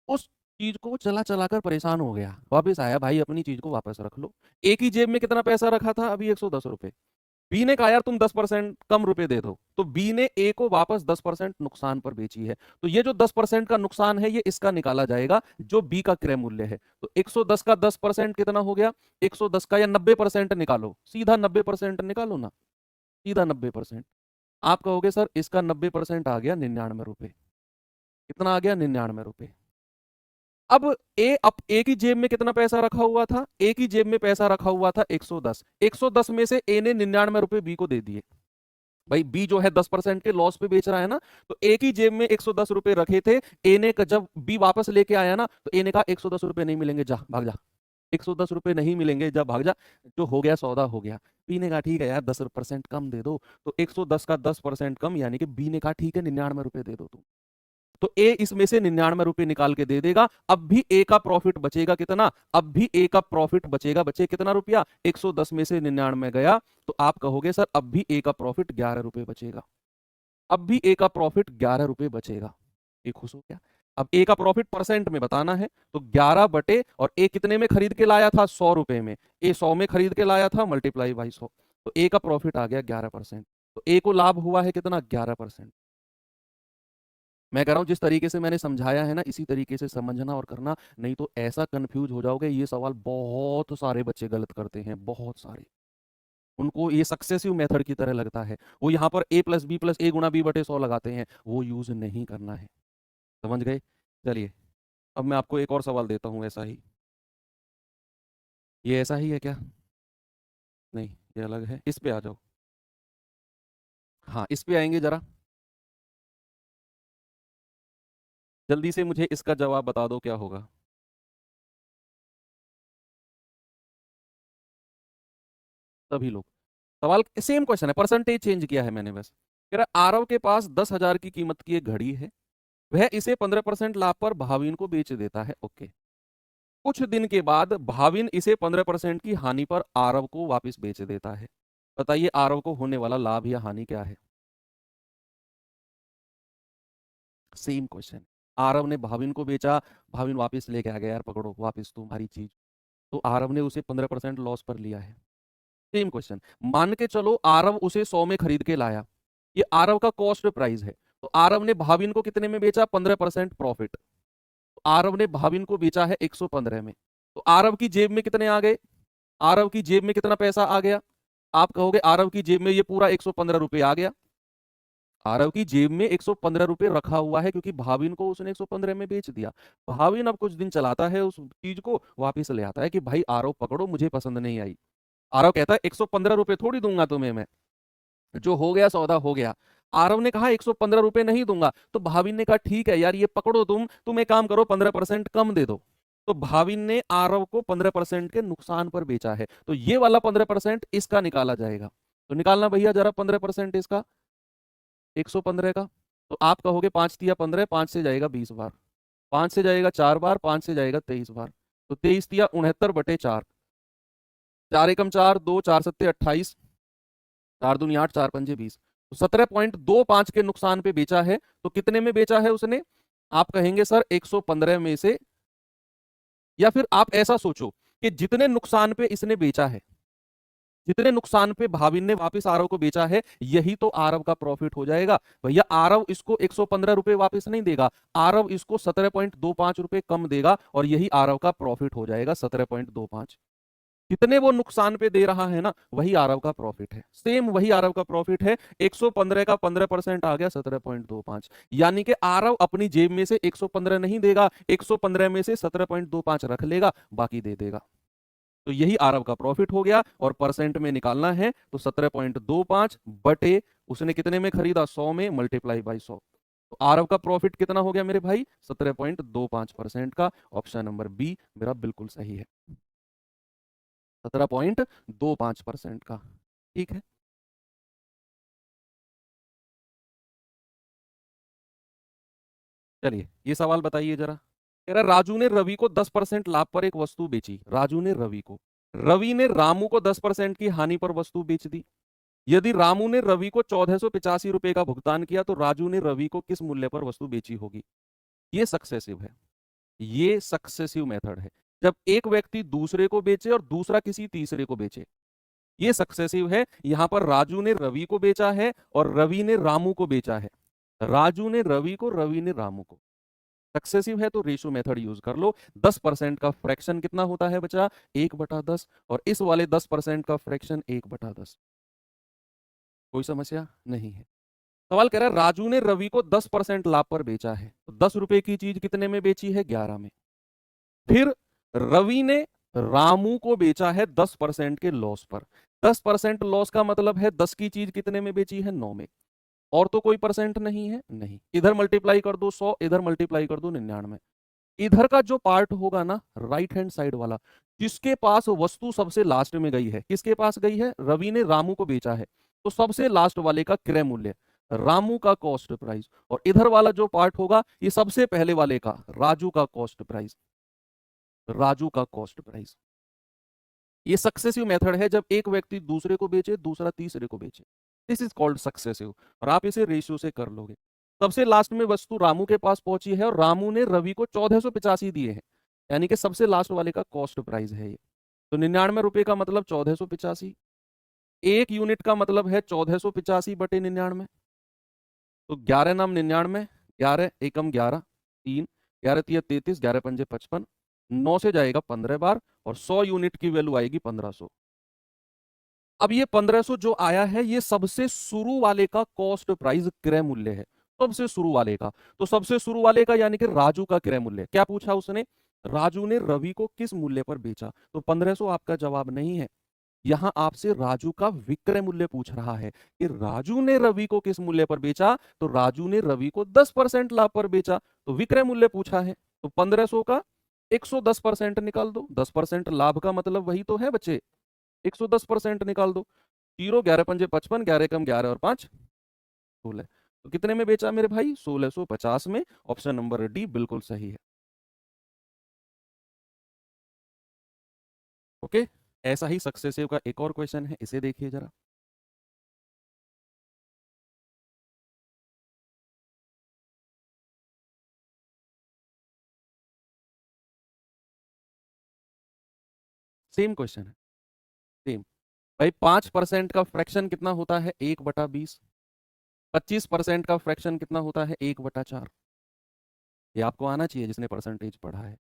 उस चीज को चला चला कर परेशान हो गया, वापस आया, भाई अपनी चीज को वापस रख लो। एक ही जेब में कितना पैसा रखा था, अभी 110 रुपए। बी ने कहा यार तुम 10% कम रुपए दे दो, तो बी ने ए को वापस 10% नुकसान पर बेची है। तो ये जो 10% का नुकसान है ये इसका निकाला जाएगा जो बी का क्रय मूल्य है। तो 110 का 10% कितना हो गया, 110 का, या 90% निकालो, सीधा 90% निकालो ना, सीधा 90%। आप कहोगे सर इसका 90% आ गया 99 रुपए। कितना आ गया, 99 रुपए। अब एक ही जेब में कितना पैसा रखा हुआ था, एक ही जेब में पैसा रखा हुआ था 110। 110 में से ए ने 99 रुपए बी को दे दिए। भाई बी जो है 10% के लॉस पे बेच रहा है ना, तो ए की जेब में 110 रुपए रखे थे। ए ने जब बी वापस लेके आया ना, तो ए ने कहा 110 रुपए नहीं मिलेंगे, जा भाग जा। 110 रुपए नहीं मिलेंगे, जा भाग जा। जो हो गया सौदा हो गया। बी ने कहा ठीक है यार 10% कम दे दो, तो 110 का 10% कम, यानी कि बी ने कहा ठीक है 99 रुपए दे दो तुम। तो ए इसमें से 99 रुपए निकाल के दे देगा। अब भी ए का प्रॉफिट बचेगा कितना, अब भी ए का प्रॉफिट बचेगा, बचे कितना रुपया, 110 में से 99 गया, तो आप कहोगे सर अब भी ए का प्रॉफिट 11 रुपए बचेगा। अब भी ए का प्रॉफिट 11 रुपए बचेगा। ए खुश हो गया। अब ए का प्रॉफिट परसेंट में बताना है, तो 11 बटे, और ए कितने में खरीद के लाया था, 100 रुपए में। ए 100 में खरीद के लाया था, मल्टीप्लाई बाई 100, तो ए का प्रॉफिट आ गया 11%। तो ए को लाभ हुआ है कितना, 11%। मैं कह रहा हूं जिस तरीके से मैंने समझाया है ना, इसी तरीके से समझना और करना, नहीं तो ऐसा कंफ्यूज हो जाओगे। ये सवाल बहुत सारे बच्चे गलत करते हैं, बहुत सारे। उनको ये सक्सेसिव मेथड की तरह लगता है, वो यहाँ पर a प्लस बी प्लस ए गुणा बी बटे 100 लगाते हैं, वो यूज नहीं करना है। समझ गए। चलिए अब मैं आपको एक और सवाल देता हूँ ऐसा ही। ये ऐसा ही है क्या, नहीं ये अलग है, इस पे आ जाओ। हाँ इस पे आएंगे जरा, जल्दी से मुझे इसका जवाब बता दो क्या होगा। सभी लोग, सवाल सेम क्वेश्चन है, परसेंटेज चेंज किया है मैंने बस। कह रहा आरव के पास 10,000 की कीमत की एक घड़ी है, वह इसे 15% लाभ पर भाविन को बेच देता है। ओके। कुछ दिन के बाद भाविन इसे 15% की हानि पर आरव को वापस बेच देता है। बताइए आरव को होने वाला लाभ या हानि क्या है। Same question. आरव ने भाविन को बेचा, भाविन वापस लेके आ गया, यार पकड़ो वापस तुम्हारी चीज, तो आरव ने उसे 15% लॉस पर लिया है। Same question. मान के चलो आरव उसे 100 में खरीद के लाया, ये आरव का कॉस्ट प्राइस है, तो आरव ने भाविन को कितने में बेचा, 15% प्रॉफिट। तो आरव ने भाविन को बेचा है 115 में, तो आरव की जेब में कितने आ गए, आरव की जेब में कितना पैसा आ गया। आप कहोगे आरव की जेब में ये पूरा 115 रुपए आ गया। आरव की जेब में 115 रुपए रखा हुआ है, क्योंकि भाविन को उसने 115 में बेच दिया। भाविन अब कुछ दिन चलाता है उस चीज को, वापिस ले आता है कि भाई आरव पकड़ो, मुझे पसंद नहीं आई। आरव कहता है 115 रुपए थोड़ी दूंगा तुम्हें मैं, जो हो गया सौदा हो गया। आरव ने कहा 115 रुपए नहीं दूंगा, तो भाविन ने कहा ठीक है यार ये पकड़ो, तुम एक काम करो 15% कम दे दो। तो भाविन ने आरव को 15% के नुकसान पर बेचा है, तो ये वाला 15% इसका निकाला जाएगा। तो निकालना भैया जरा 15% इसका, 115 का। तो आप कहोगे 5 तिया 15, 5 से जाएगा 20 बार, 5 से जाएगा 4 बार, 5 से जाएगा 23 बार, तो 23 तिया 69 बटे 4, 4 एकम 4, 2 4 सत्ते 28, 4 दूनी 8, 4 पंजे 20, तो 17.25 के नुकसान पे बेचा है। तो कितने में बेचा है उसने, आप कहेंगे सर 115 में से, या फिर आप ऐसा सोचो कि जितने नुकसान पे इसने बेचा है, जितने नुकसान पे भाविन ने वापस आरव को बेचा है, यही तो आरव का प्रॉफिट हो जाएगा। भैया आरव इसको 115 रुपए वापस नहीं देगा, आरव इसको 17.25 रुपए कम देगा, और यही आरव का प्रॉफिट हो जाएगा 17.25। कितने वो नुकसान पे दे रहा है ना, वही आरव का प्रॉफिट है, सेम वही आरव का प्रॉफिट है। 115 का 15% आ गया 17.25, यानी कि आरव अपनी जेब में से 115 नहीं देगा, 115 में से 17.25 रख लेगा, बाकी दे देगा। तो यही आरव का प्रॉफिट हो गया, और परसेंट में निकालना है तो 17.25 बटे उसने कितने में खरीदा, 100 में, मल्टीप्लाई बाई 100। तो आरव का प्रॉफिट कितना हो गया मेरे भाई, 17.25% का। ऑप्शन नंबर बी मेरा बिल्कुल सही है, 17.25% का। ठीक है। चलिए ये सवाल बताइए जरा। कह रहा राजू ने रवि को 10% लाभ पर एक वस्तु बेची, राजू ने रवि को, रवि ने रामू को 10% की हानि पर वस्तु बेच दी। यदि रामू ने रवि को 1485 रुपए का भुगतान किया, तो राजू ने रवि को किस मूल्य पर वस्तु बेची होगी। ये सक्सेसिव है, ये सक्सेसिव मेथड है, जब एक व्यक्ति दूसरे को बेचे और दूसरा किसी तीसरे को बेचे, ये सक्सेसिव है। यहां पर राजू ने रवि को बेचा है और रवि ने रामू को बेचा है, राजू ने रवि को, रवि ने रामू को। सक्सेसिव है तो रेशो मेथड यूज कर लो। 10% का फ्रैक्शन कितना होता है बचा, 1/10, और इस वाले 10% का फ्रैक्शन 1/10। कोई समस्या नहीं है। सवाल कह रहा है राजू ने रवि को 10% लाभ पर बेचा है, तो 10 रुपए की चीज कितने में बेची है, 11 में। फिर रवि ने रामू को बेचा है 10% के लॉस पर। 10% लॉस का मतलब है 10 की चीज कितने में बेची है? 9 में। और तो कोई परसेंट नहीं है, नहीं। इधर मल्टीप्लाई कर दो 100, इधर मल्टीप्लाई कर दो 99। इधर का जो पार्ट होगा ना, राइट हैंड साइड वाला, जिसके पास वस्तु सबसे लास्ट में गई है, किसके पास गई है? रवि ने रामू को बेचा है, तो सबसे लास्ट वाले का क्रय मूल्य, रामू का कॉस्ट प्राइस। और इधर वाला जो पार्ट होगा, ये सबसे पहले वाले का, राजू का कॉस्ट प्राइस, राजू का कॉस्ट प्राइस। ये सक्सेसिव मेथड है, जब एक व्यक्ति दूसरे को बेचे, दूसरा तीसरे को बेचे। दिस इज कॉल्ड सक्सेसिव, और आप इसे रेशियो से कर लोगे। सबसे लास्ट में वस्तु रामू के पास पहुंची है और रामू ने रवि को 1485 दिए हैं, यानी कि सबसे लास्ट वाले का कॉस्ट प्राइस है ये। तो 99 रुपए का मतलब 1485, एक यूनिट का मतलब है 1485 बटे 99। तो 11 नाम 99, 11 एकम 11, 3, 11 तिया 33, 11 पंजे 55, 9 से जाएगा 15 बार, और 100 यूनिट की वैल्यू आएगी 1500। अब ये 1500 जो आया है, ये सबसे शुरू वाले का कॉस्ट प्राइस, क्रय मूल्य है, सबसे शुरू वाले का। तो सबसे शुरू वाले का यानी कि राजू का क्रय मूल्य। क्या पूछा उसने? राजू ने रवि को किस मूल्य पर बेचा? तो 1500 आपका जवाब नहीं है। यहां आपसे राजू का विक्रय मूल्य पूछ रहा है कि राजू ने रवि को किस मूल्य पर बेचा। तो राजू ने रवि को 10% लाभ पर बेचा, तो विक्रय मूल्य पूछा है। तो 1500 का 110% निकाल दो। 10% लाभ का मतलब वही तो है बच्चे, 110% निकाल दो। 0, 11 पंजे 55, 11 कम 11 और 5 16। तो कितने में बेचा मेरे भाई? 1650 में। ऑप्शन नंबर डी बिल्कुल सही है। ओके, ऐसा ही सक्सेसिव का एक और क्वेश्चन है, इसे देखिए जरा। सेम क्वेश्चन है, सेम। भाई 5% का फ्रैक्शन कितना होता है? 1/20। 25% का फ्रैक्शन कितना होता है? 1/4। ये आपको आना चाहिए जिसने परसेंटेज पढ़ा है।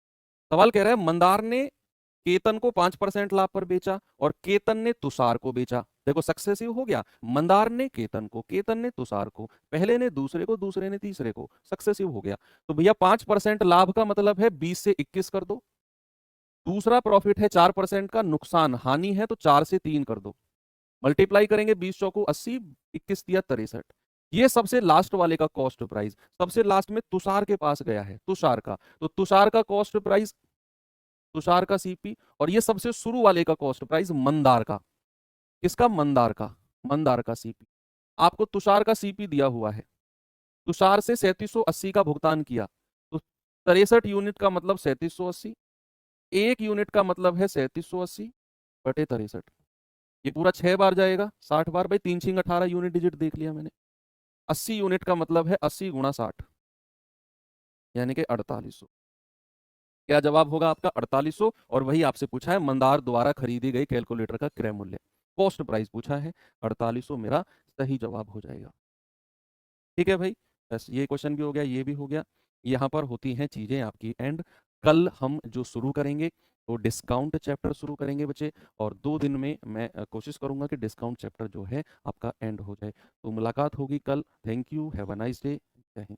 सवाल कह रहा है मंदार ने केतन को 5% लाभ पर बेचा और केतन ने तुषार को बेचा। देखो सक्सेसिव हो गया। मंदार ने केतन को, केतन ने तुषार को, पहले ने दूसरे को, दूसरे ने तीसरे को, सक्सेसिव हो गया। तो भैया 5% लाभ का मतलब है 20 से 21 कर दो। दूसरा प्रॉफिट है 4% का, नुकसान हानि है तो 4 से 3 कर दो। मल्टीप्लाई करेंगे 20 चौको 80, 21 दिया 63। ये सबसे लास्ट वाले का कॉस्ट प्राइस, सबसे लास्ट में तुषार के पास गया है, तुषार का। तो तुषार का कॉस्ट प्राइस, तुषार का सीपी। और ये सबसे शुरू वाले का कॉस्ट प्राइस मंदार का। किसका? मंदार का, मंदार का सीपी। आपको तुषार का सीपी दिया हुआ है। तुषार से 3780 का भुगतान किया, तो 63 यूनिट का मतलब 3780, एक यूनिट का मतलब है 3780 बटे 63। ये पूरा 6 बार जाएगा, 60 बार। भाई 3 6 18 यूनिट डिजिट देख लिया मैंने। 80 यूनिट का मतलब है 80 गुणा 60, यानी कि 4800। क्या जवाब होगा आपका? 4800। और वही आपसे पूछा है मंदार द्वारा खरीदी गई कैलकुलेटर का क्रय मूल्य, कॉस्ट प्राइस पूछा है। 4800 मेरा सही जवाब हो जाएगा। ठीक है भाई, बस ये क्वेश्चन भी हो गया, ये भी हो गया। यहाँ पर होती हैं चीजें आपकी एंड। कल हम जो शुरू करेंगे तो डिस्काउंट चैप्टर शुरू करेंगे बच्चे, और 2 दिन में मैं कोशिश करूंगा कि डिस्काउंट चैप्टर जो है आपका एंड हो जाए। तो मुलाकात होगी कल। Thank you, have a nice day, जय हिंद।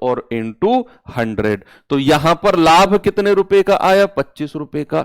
और इंटू 100। तो यहां पर लाभ कितने रुपए का आया? 25 रुपए का।